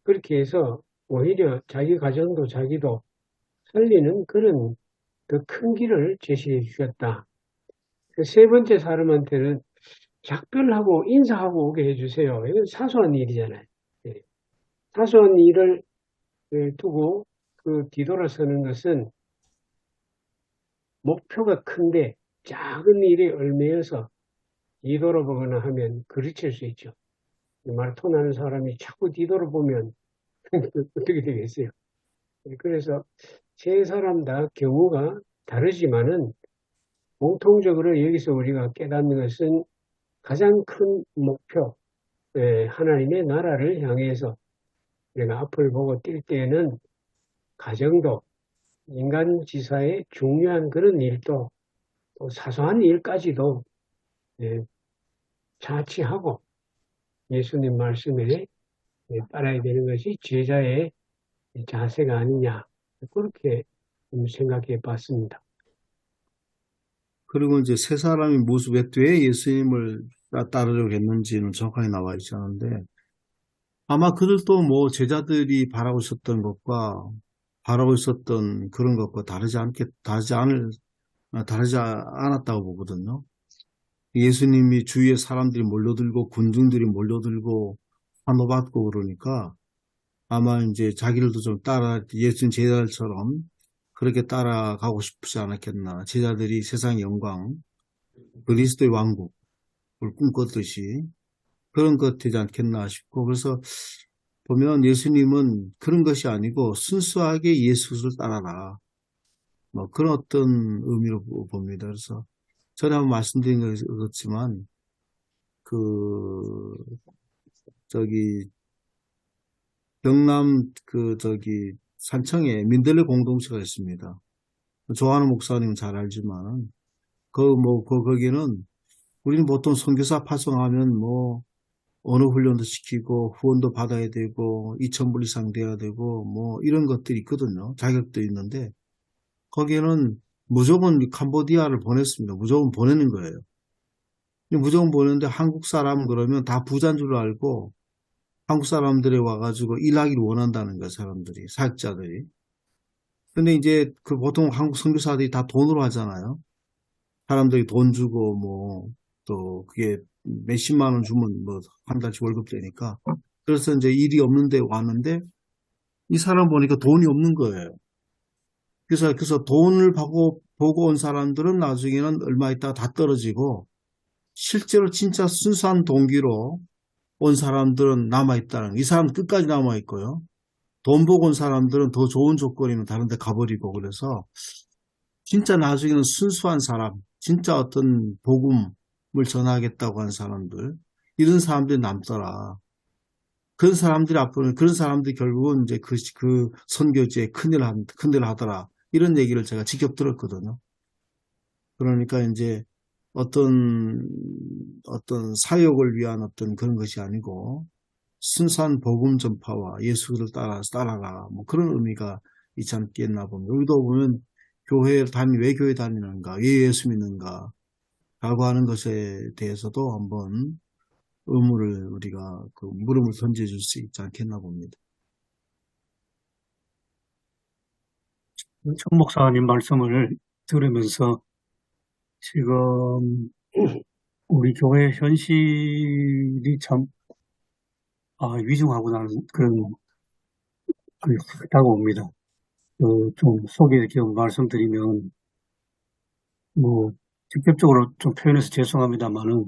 그렇게 해서 오히려 자기 가정도 자기도 살리는 그런 더 큰 길을 제시해 주셨다. 세 번째 사람한테는 작별하고 인사하고 오게 해주세요. 이건 사소한 일이잖아요. 사소한 일을 두고 그 뒤돌아서는 것은 목표가 큰데 작은 일에 얽매여서 뒤돌아보거나 하면 그르칠 수 있죠. 마라톤 하는 사람이 자꾸 뒤돌아보면 어떻게 되겠어요? 그래서 세 사람 다 경우가 다르지만은 공통적으로 여기서 우리가 깨닫는 것은 가장 큰 목표, 하나님의 나라를 향해서 우리가 앞을 보고 뛸 때에는 가정도 인간지사의 중요한 그런 일도 또 사소한 일까지도 자치하고 예수님 말씀에 따라야 되는 것이 제자의 자세가 아니냐 그렇게 생각해 봤습니다. 그리고 이제 세 사람의 모습에 왜 예수님을 따르려고 했는지는 정확하게 나와 있지 않은데 아마 그들도 뭐 제자들이 바라고 있었던 것과 바라고 있었던 그런 것과 다르지 않았다고 보거든요. 예수님이 주위에 사람들이 몰려들고 군중들이 몰려들고 환호받고 그러니까 아마 이제 자기들도 좀 예수님 제자들처럼 그렇게 따라가고 싶지 않았겠나. 제자들이 세상의 영광, 그리스도의 왕국을 꿈꿨듯이 그런 것 되지 않겠나 싶고, 그래서 보면 예수님은 그런 것이 아니고 순수하게 예수를 따라라. 뭐 그런 어떤 의미로 봅니다. 그래서 전에 한번 말씀드린 것 그렇지만 그 저기 경남 산청에 민들레 공동체가 있습니다. 좋아하는 목사님은 잘 알지만 거기는 우리는 보통 선교사 파송하면 뭐 언어 훈련도 시키고 후원도 받아야 되고 2,000불 이상 돼야 되고 뭐 이런 것들이 있거든요. 자격도 있는데 거기에는 무조건 캄보디아를 보냈습니다. 무조건 보내는 거예요. 무조건 보냈는데 한국 사람 그러면 다 부자인 줄 알고 한국 사람들이 와가지고 일하기를 원한다는 거예요. 사람들이, 사역자들이. 근데 이제 그 보통 한국 선교사들이 다 돈으로 하잖아요. 사람들이 돈 주고 뭐 또 그게 몇십만 원 주면 뭐 한 달치 월급 되니까. 그래서 이제 일이 없는데 왔는데 이 사람 보니까 돈이 없는 거예요. 그래서 돈을 보고 온 사람들은 나중에는 얼마 있다가 다 떨어지고 실제로 진짜 순수한 동기로 온 사람들은 남아있다는, 이 사람 끝까지 남아있고요. 돈 보고 온 사람들은 더 좋은 조건이면 다른 데 가버리고 그래서 진짜 나중에는 순수한 사람, 진짜 어떤 복음을 전하겠다고 한 사람들, 이런 사람들이 남더라. 그런 사람들이 결국은 이제 그 선교지에 큰일 하더라. 이런 얘기를 제가 직접 들었거든요. 그러니까 이제 어떤 사역을 위한 어떤 그런 것이 아니고 순수한 복음 전파와 예수를 따라라 뭐 그런 의미가 있지 않겠나 봅니다. 여기도 보면 왜 교회 다니는가, 왜 예수 믿는가 라고 하는 것에 대해서도 한번 우리가 그 물음을 던져줄 수 있지 않겠나 봅니다. 천 목사님 말씀을 들으면서 지금 우리 교회 현실이 참 위중하구나 그런 그렇다고 봅니다. 좀 속에 좀 말씀드리면 뭐 직접적으로 좀 표현해서 죄송합니다만은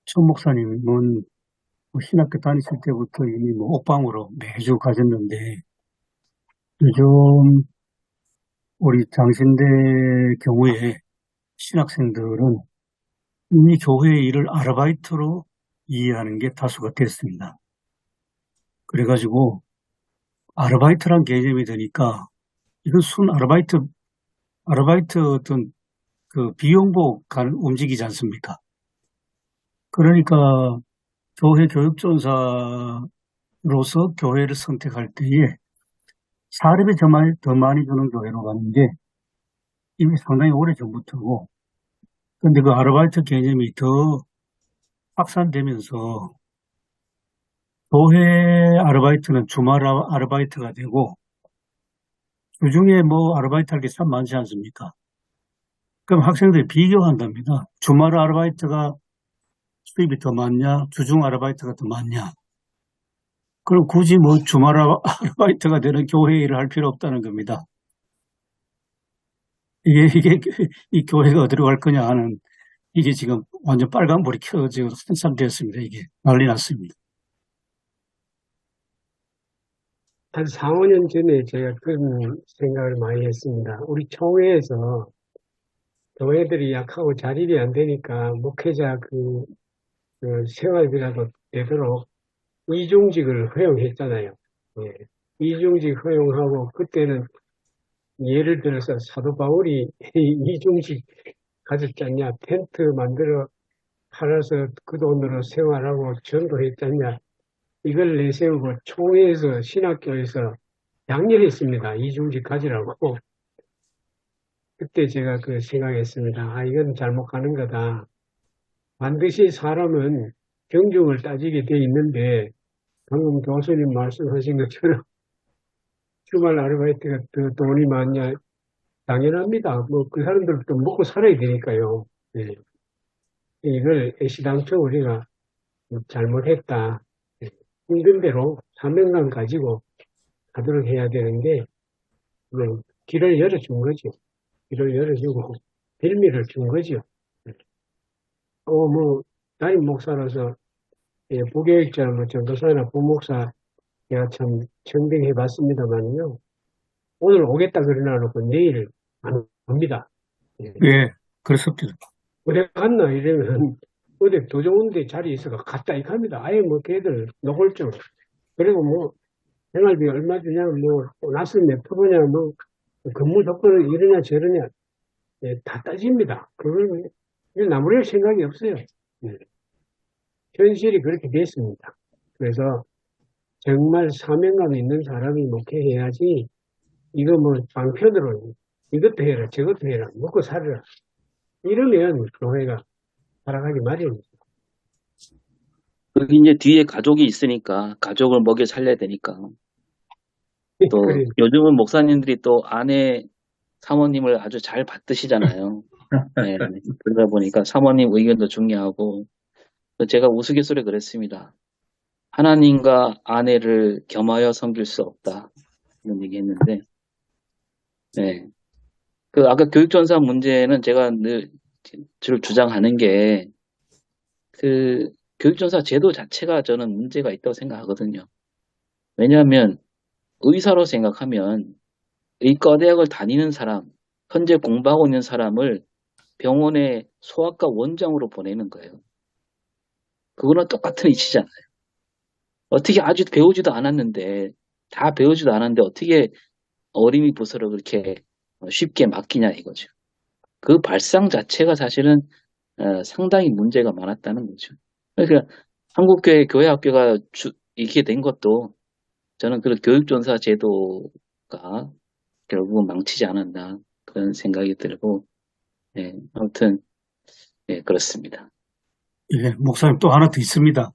천 목사님은 뭐 신학교 다니실 때부터 이미 뭐 옥방으로 매주 가셨는데 요즘 우리 장신대 경우에 신학생들은 이미 교회의 일을 아르바이트로 이해하는 게 다수가 됐습니다. 그래가지고 아르바이트란 개념이 되니까 이건 순 아르바이트 어떤 그 비용복 움직이지 않습니까? 그러니까 교회 교육전사로서 교회를 선택할 때에 사립이 더 많이 주는 교회로 가는 게 이미 상당히 오래 전부터고, 근데 그 아르바이트 개념이 더 확산되면서 교회 아르바이트는 주말 아르바이트가 되고 주중에 뭐 아르바이트 할 게 참 많지 않습니까? 그럼 학생들이 비교한답니다. 주말 아르바이트가 수입이 더 많냐, 주중 아르바이트가 더 많냐. 그럼 굳이 뭐 주말 아르바이트가 되는 교회 일을 할 필요 없다는 겁니다. 이 교회가 어디로 갈 거냐 하는, 이게 지금 완전 빨간불이 켜지고 한참 됐습니다. 이게 난리 났습니다. 한 4, 5년 전에 제가 그런 생각을 많이 했습니다. 우리 총회에서 교회들이 약하고 자립이 안 되니까 목회자 그 생활비라도 되도록 이중직을 허용했잖아요. 예. 이중직 허용하고 그때는 예를 들어서 사도 바울이 이중직 가졌지 않냐, 텐트 만들어 팔아서 그 돈으로 생활하고 전도했지 않냐, 이걸 내세우고 총회에서 신학교에서 양렬했습니다. 이중직 가지라고. 그때 제가 그 생각했습니다. 이건 잘못 가는 거다. 반드시 사람은 경중을 따지게 돼 있는데 방금 교수님 말씀하신 것처럼 주말 아르바이트가 더 돈이 많냐? 당연합니다. 뭐 그 사람들도 먹고 살아야 되니까요. 네. 이걸 애시당초 우리가 잘못했다. 힘든 대로 사명감 가지고 가도록 해야 되는데, 길을 열어준 거죠. 길을 열어주고, 빌미를 준 거죠. 담임 목사로서, 부교육자, 전도사나 부목사, 제가 참 청빙해 봤습니다만요. 오늘 오겠다 그러나 놓고 내일 안 옵니다. 예, 그렇습니다. 어디 갔나 이러면 어디 더 좋은데 자리에 있어가 갔다 이렇게 합니다. 아예 걔들 노골적. 그리고 생활비 얼마 주냐, 낯을 몇 프로냐, 근무 조건은 이러냐 저러냐, 다 따집니다. 그걸 나무랄 생각이 없어요. 현실이 그렇게 됐습니다. 그래서 정말 사명감 있는 사람이 목회해야지, 이거 방편으로 이것도 해라 저것도 해라 먹고 살아라 이러면 교회가 살아가기 마련이죠. 여기 이제 뒤에 가족이 있으니까 가족을 먹여 살려야 되니까 또 그래. 요즘은 목사님들이 또 아내 사모님을 아주 잘 받드시잖아요. 네, 그러다 보니까 사모님 의견도 중요하고 제가 우스갯소리에 그랬습니다. 하나님과 아내를 겸하여 섬길 수 없다 이런 얘기했는데, 네, 그 아까 교육전사 문제는 제가 늘 주장하는 게 그 교육전사 제도 자체가 저는 문제가 있다고 생각하거든요. 왜냐하면 의사로 생각하면 의과대학을 다니는 사람, 현재 공부하고 있는 사람을 병원의 소아과 원장으로 보내는 거예요. 그거는 똑같은 이치잖아요. 어떻게 아주 배우지도 않았는데, 다 배우지도 않았는데 어떻게 어림이 부서를 그렇게 쉽게 맡기냐 이거죠. 그 발상 자체가 사실은 상당히 문제가 많았다는 거죠. 그러니까 한국교회 교회학교가 이렇게 된 것도 저는 그 교육전사 제도가 결국은 망치지 않았나 그런 생각이 들고, 네, 아무튼 네, 그렇습니다. 예, 목사님 또 하나 더 있습니다.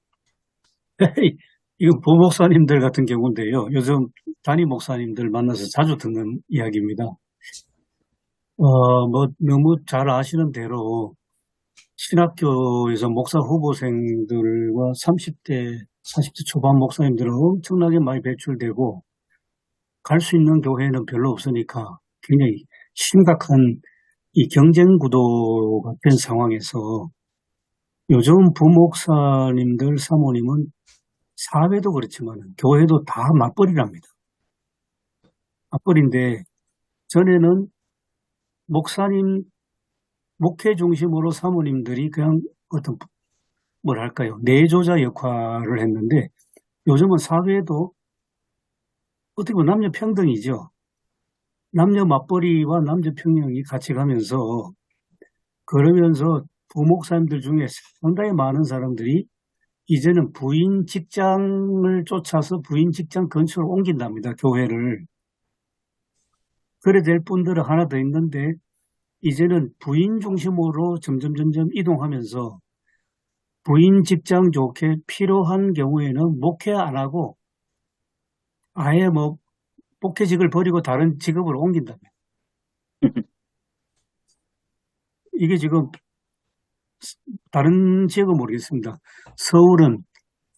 이건 부목사님들 같은 경우인데요. 요즘 담임 목사님들 만나서 자주 듣는 이야기입니다. 너무 잘 아시는 대로 신학교에서 목사 후보생들과 30대, 40대 초반 목사님들은 엄청나게 많이 배출되고 갈 수 있는 교회는 별로 없으니까 굉장히 심각한 이 경쟁 구도가 된 상황에서 요즘 부목사님들, 사모님은 사회도 그렇지만 교회도 다 맞벌이랍니다. 맞벌인데 전에는 목사님, 목회 중심으로 사모님들이 그냥 어떤 내조자 역할을 했는데 요즘은 사회도 어떻게 보면 남녀 평등이죠. 남녀 맞벌이와 남녀 평등이 같이 가면서 그러면서 부목사님들 중에 상당히 많은 사람들이 이제는 부인 직장을 쫓아서 부인 직장 근처로 옮긴답니다. 교회를. 그래 될 분들은 하나 더 있는데 이제는 부인 중심으로 점점 이동하면서 부인 직장 좋게 필요한 경우에는 목회 안 하고 아예 목회직을 버리고 다른 직업으로 옮긴답니다. 이게 지금 다른 지역은 모르겠습니다. 서울은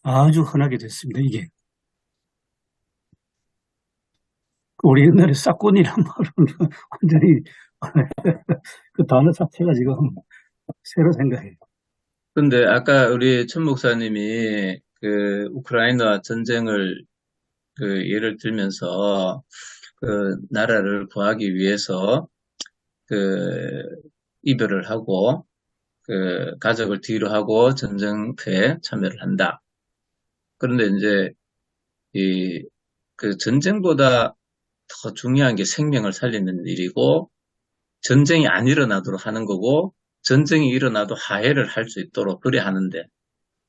아주 흔하게 됐습니다. 이게. 우리 옛날에 싹군이란 말은 완전히 그 단어 자체가 지금 새로 생각해요. 근데 아까 우리 천 목사님이 그 우크라이나 전쟁을 그 예를 들면서 그 나라를 구하기 위해서 그 이별을 하고 그 가족을 뒤로 하고 전쟁터에 참여를 한다. 그런데 이제 그 전쟁보다 더 중요한 게 생명을 살리는 일이고 전쟁이 안 일어나도록 하는 거고 전쟁이 일어나도 화해를 할 수 있도록 그래 하는데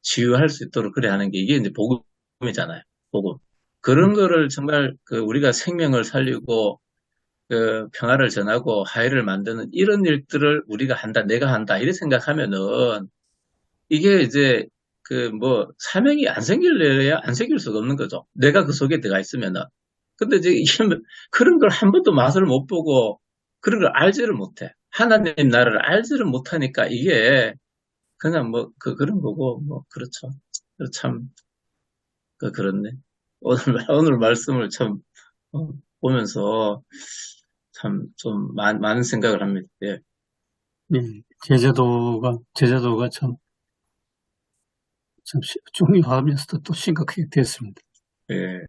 치유할 수 있도록 그래 하는 게 이게 이제 복음이잖아요. 복음. 그런 거를 정말 그 우리가 생명을 살리고 그 평화를 전하고 화해를 만드는 이런 일들을 우리가 한다, 내가 한다 이렇게 생각하면은 이게 이제 그 사명이 안 생길래야 안 생길 수가 없는 거죠. 내가 그 속에 들어가 있으면은. 근데 이제 그런 걸 한 번도 맛을 못 보고 그런 걸 알지를 못해. 하나님 나라를 알지를 못하니까 이게 그냥 뭐, 그런 거고, 뭐, 그렇죠. 참, 그렇네. 오늘, 오늘 말씀을 참, 어, 보면서 참 좀 많은 생각을 합니다. 예. 예, 제자도가 참 중요하면서도 또 심각하게 됐습니다. 예.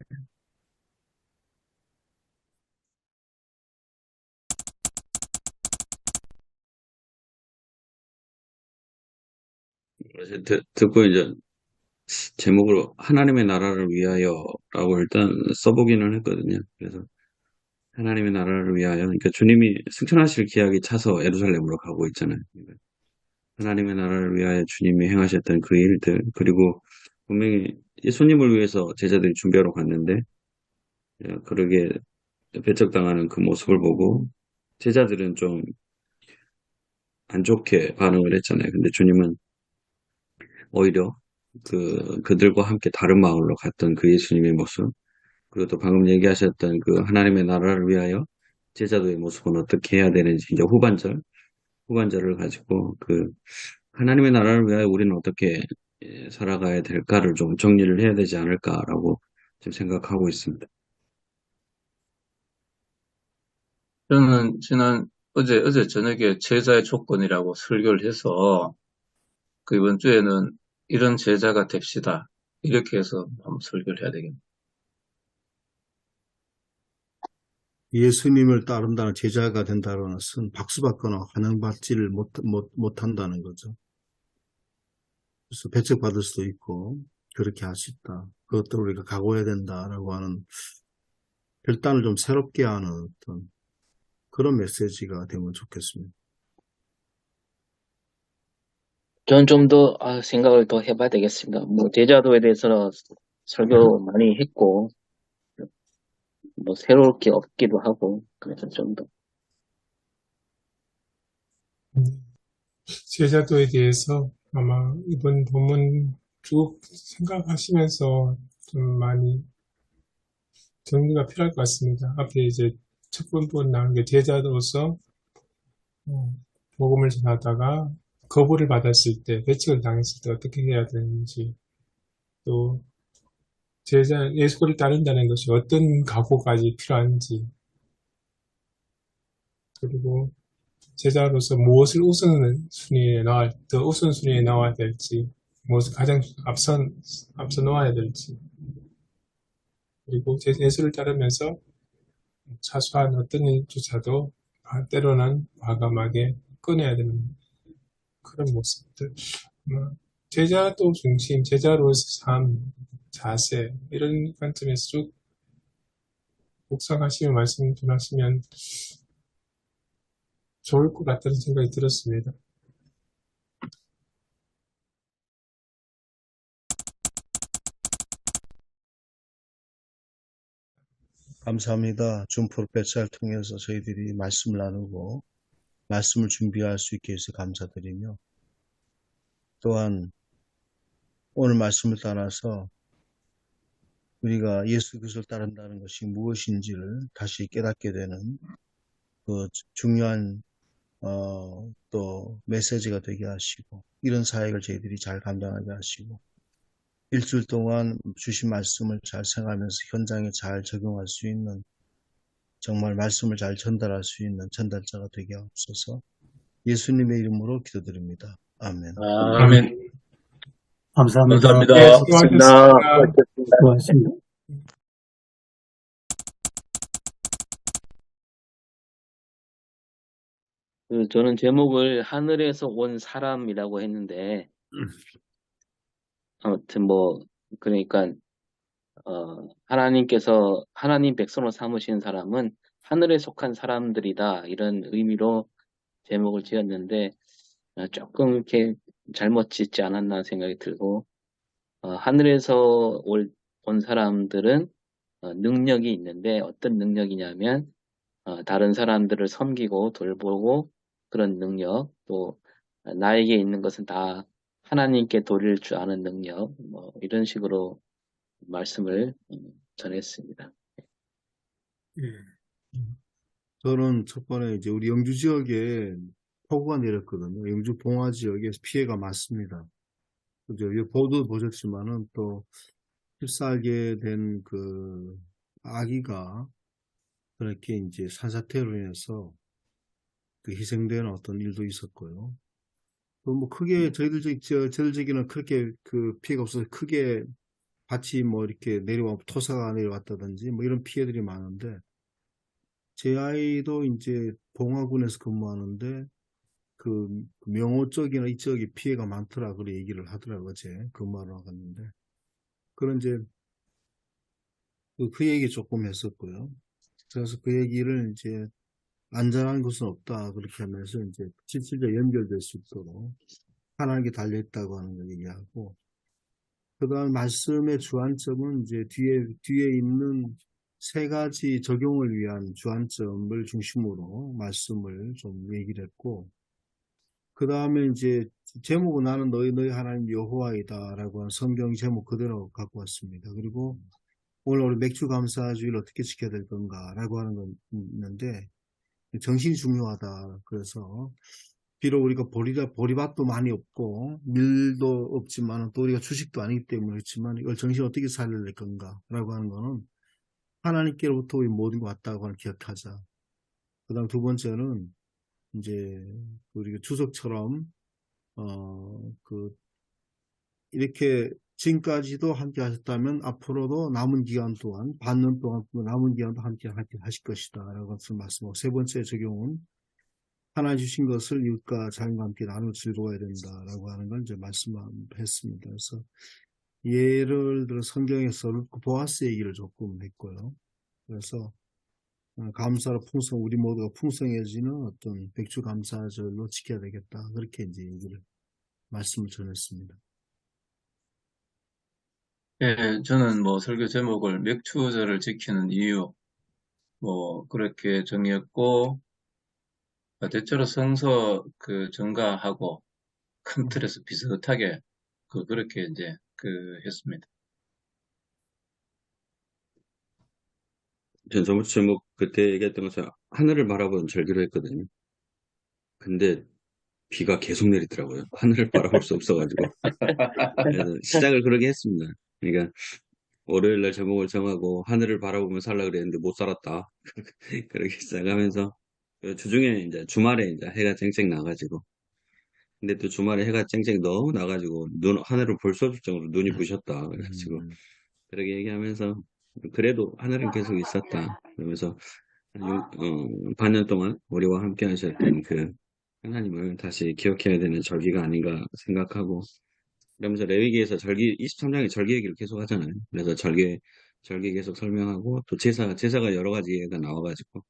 그래서 듣고 이제 제목으로 하나님의 나라를 위하여라고 일단 써보기는 했거든요. 그래서 하나님의 나라를 위하여, 그러니까 주님이 승천하실 기약이 차서 예루살렘으로 가고 있잖아요. 그러니까 하나님의 나라를 위하여 주님이 행하셨던 그 일들, 그리고 분명히 예수님을 위해서 제자들이 준비하러 갔는데, 그러게 배척당하는 그 모습을 보고 제자들은 좀 안 좋게 반응을 했잖아요. 근데 주님은 오히려 그들과 함께 다른 마을로 갔던 그 예수님의 모습, 그리고 또 방금 얘기하셨던 그 하나님의 나라를 위하여 제자도의 모습은 어떻게 해야 되는지 이제 후반절을 가지고 그 하나님의 나라를 위하여 우리는 어떻게 살아가야 될까를 좀 정리를 해야 되지 않을까라고 지금 생각하고 있습니다. 저는 어제 저녁에 제자의 조건이라고 설교를 해서 그 이번 주에는 이런 제자가 됩시다. 이렇게 해서 한번 설교를 해야 되겠네요. 예수님을 따른다는 제자가 된다는 것은 박수받거나 환영받지를 못한다는 거죠. 그래서 배척받을 수도 있고 그렇게 할 수 있다. 그것도 우리가 각오해야 된다라고 하는 결단을 좀 새롭게 하는 어떤 그런 메시지가 되면 좋겠습니다. 저는 좀 더 생각을 더 해봐야 되겠습니다. 뭐 제자도에 대해서는 설교 많이 했고 뭐 새로울 게 없기도 하고 그래서 좀 더 제자도에 대해서 아마 이번 본문 쭉 생각하시면서 좀 많이 정리가 필요할 것 같습니다. 앞에 이제 첫 번째 나온 게 제자로서 복음을 전하다가 거부를 받았을 때, 배척을 당했을 때 어떻게 해야 되는지, 또 제자 예수를 따른다는 것이 어떤 각오까지 필요한지, 그리고 제자로서 무엇을 더 우선순위에 넣어야 될지, 무엇을 가장 앞서 놓아야 될지, 그리고 예수를 따르면서 사소한 어떤 일조차도 때로는 과감하게 꺼내야 되는 그런 모습들. 제자도 중심, 제자로서 삶, 자세, 이런 관점에서 쭉 묵상하시며 말씀 전하시면 좋을 것 같다는 생각이 들었습니다. 감사합니다. 줌 프로페서를 통해서 저희들이 말씀을 나누고 말씀을 준비할 수 있게 해서 감사드리며 또한 오늘 말씀을 따라서 우리가 예수 그리스도를 따른다는 것이 무엇인지를 다시 깨닫게 되는 그 중요한 또 메시지가 되게 하시고 이런 사역을 저희들이 잘 감당하게 하시고 일주일 동안 주신 말씀을 잘 생각하면서 현장에 잘 적용할 수 있는 정말 말씀을 잘 전달할 수 있는 전달자가 되게 하옵소서. 예수님의 이름으로 기도드립니다. 아멘. 아멘. 감사합니다. 감사합니다. 네, 수고하셨습니다. 수고하셨습니다. 저는 제목을 하늘에서 온 사람이라고 했는데 아무튼 뭐 그러니까 하나님 백성으로 삼으신 사람은 하늘에 속한 사람들이다 이런 의미로 제목을 지었는데 조금 이렇게 잘못 짓지 않았나 생각이 들고 하늘에서 온 사람들은 능력이 있는데 어떤 능력이냐면 다른 사람들을 섬기고 돌보고 그런 능력, 또 나에게 있는 것은 다 하나님께 돌릴 줄 아는 능력, 뭐 이런 식으로 말씀을 전했습니다. 저는 첫 번에 이제 우리 영주 지역에 폭우가 내렸거든요. 영주 봉화 지역에서 피해가 많습니다. 그죠? 이 보도 보셨지만은 또 휩싸게 된 그 아기가 그렇게 이제 산사태로 인해서 그 희생되는 어떤 일도 있었고요. 또 뭐 크게 저희들적에는 그렇게 그 피해가 없어서 크게 밭이 뭐 이렇게 토사가 내려왔다든지 뭐 이런 피해들이 많은데 제 아이도 이제 봉화군에서 근무하는데 그 명호 쪽이나 이쪽이 피해가 많더라 그래 얘기를 하더라고요. 어제 근무하러 나갔는데 그런 이제 그 얘기 조금 했었고요. 그래서 그 얘기를 이제 안전한 곳은 없다 그렇게 하면서 이제 실질적으로 연결될 수 있도록 하나님께 달려있다고 하는 걸 얘기하고 그 다음 말씀의 주안점은 이제 뒤에 있는 세 가지 적용을 위한 주안점을 중심으로 말씀을 좀 얘기를 했고 그 다음에 이제 제목은 나는 너희 하나님 여호와이다라고 하는 성경 제목 그대로 갖고 왔습니다. 그리고 오늘 우리 맥주 감사주의를 어떻게 지켜야 될 건가라고 하는 건 있는데 정신이 중요하다. 그래서 비록 우리가 보리밭도 많이 없고 밀도 없지만 또 우리가 주식도 아니기 때문에 그렇지만 이걸 정신 어떻게 살려야 될 건가라고 하는 거는 하나님께로부터 우리 모든 거 왔다고 하는 기억하자. 그 다음 두 번째는 이제 우리가 주석처럼 이렇게 지금까지도 함께 하셨다면 앞으로도 남은 기간 동안 반년 동안 남은 기간도 함께 하실 것이다 라고 말씀하고 세 번째 적용은 하나님 주신 것을 이웃과 자연과 함께 나누어 즐거워야 된다라고 하는 걸 이제 말씀했습니다. 그래서 예를 들어 성경에서 보아스 얘기를 조금 했고요. 그래서 감사로 우리 모두가 풍성해지는 어떤 백주 감사절로 지켜야 되겠다. 그렇게 이제 말씀을 전했습니다. 예, 저는 뭐 설교 제목을 맥추절을 지키는 이유, 뭐 그렇게 정했고, 대체로 성서 전가하고 큰 틀에서 비슷하게 그렇게 이제 했습니다. 전 저번 주 제목 그때 얘기했던 것처럼 하늘을 바라보는 절기로 했거든요. 근데 비가 계속 내리더라고요. 하늘을 바라볼 수 없어가지고. 그래서 시작을 그렇게 했습니다. 그러니까 월요일날 제목을 정하고 하늘을 바라보며 살라 그랬는데 못 살았다. 그렇게 시작하면서 주중에 이제 주말에 이제 해가 쨍쨍 나가지고 근데 또 주말에 해가 쨍쨍 너무 나가지고 하늘을 볼 수 없을 정도로 눈이 부셨다. 그래가지고 그렇게 얘기하면서 그래도 하늘은 계속 있었다. 그러면서 반년 동안 우리와 함께 하셨던 그 하나님을 다시 기억해야 되는 절기가 아닌가 생각하고 그러면서 레위기에서 23장에 절기 얘기를 계속 하잖아요. 그래서 절기 계속 설명하고 또 제사가 여러 가지가 나와가지고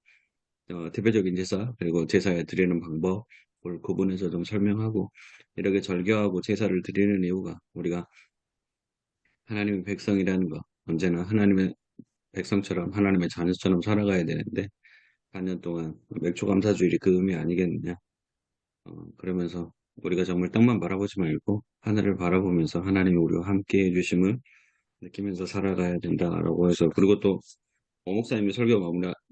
대표적인 제사 그리고 제사에 드리는 방법을 구분해서 좀 설명하고 이렇게 절교하고 제사를 드리는 이유가 우리가 하나님의 백성이라는 거 언제나 하나님의 백성처럼 하나님의 자녀처럼 살아가야 되는데 반년 동안 맥주 감사주일이 그 의미 아니겠느냐. 그러면서 우리가 정말 땅만 바라보지 말고 하늘을 바라보면서 하나님이 우리와 함께 해주심을 느끼면서 살아가야 된다라고 해서 그리고 또 목사님이 설교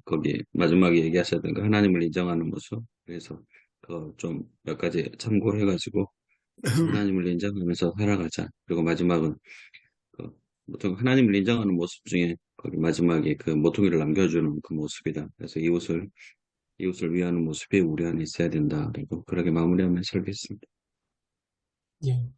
거기 마지막에 얘기하셨던 그 하나님을 인정하는 모습 그래서 그 좀 몇 가지 참고를 해가지고 하나님을 인정하면서 살아가자. 그리고 마지막은 보통 하나님을 인정하는 모습 중에 거기 마지막에 그 모퉁이를 남겨주는 그 모습이다. 그래서 이웃을 위하는 모습이 우리 안에 있어야 된다. 그리고 그렇게 마무리하며 설교했습니다. 예.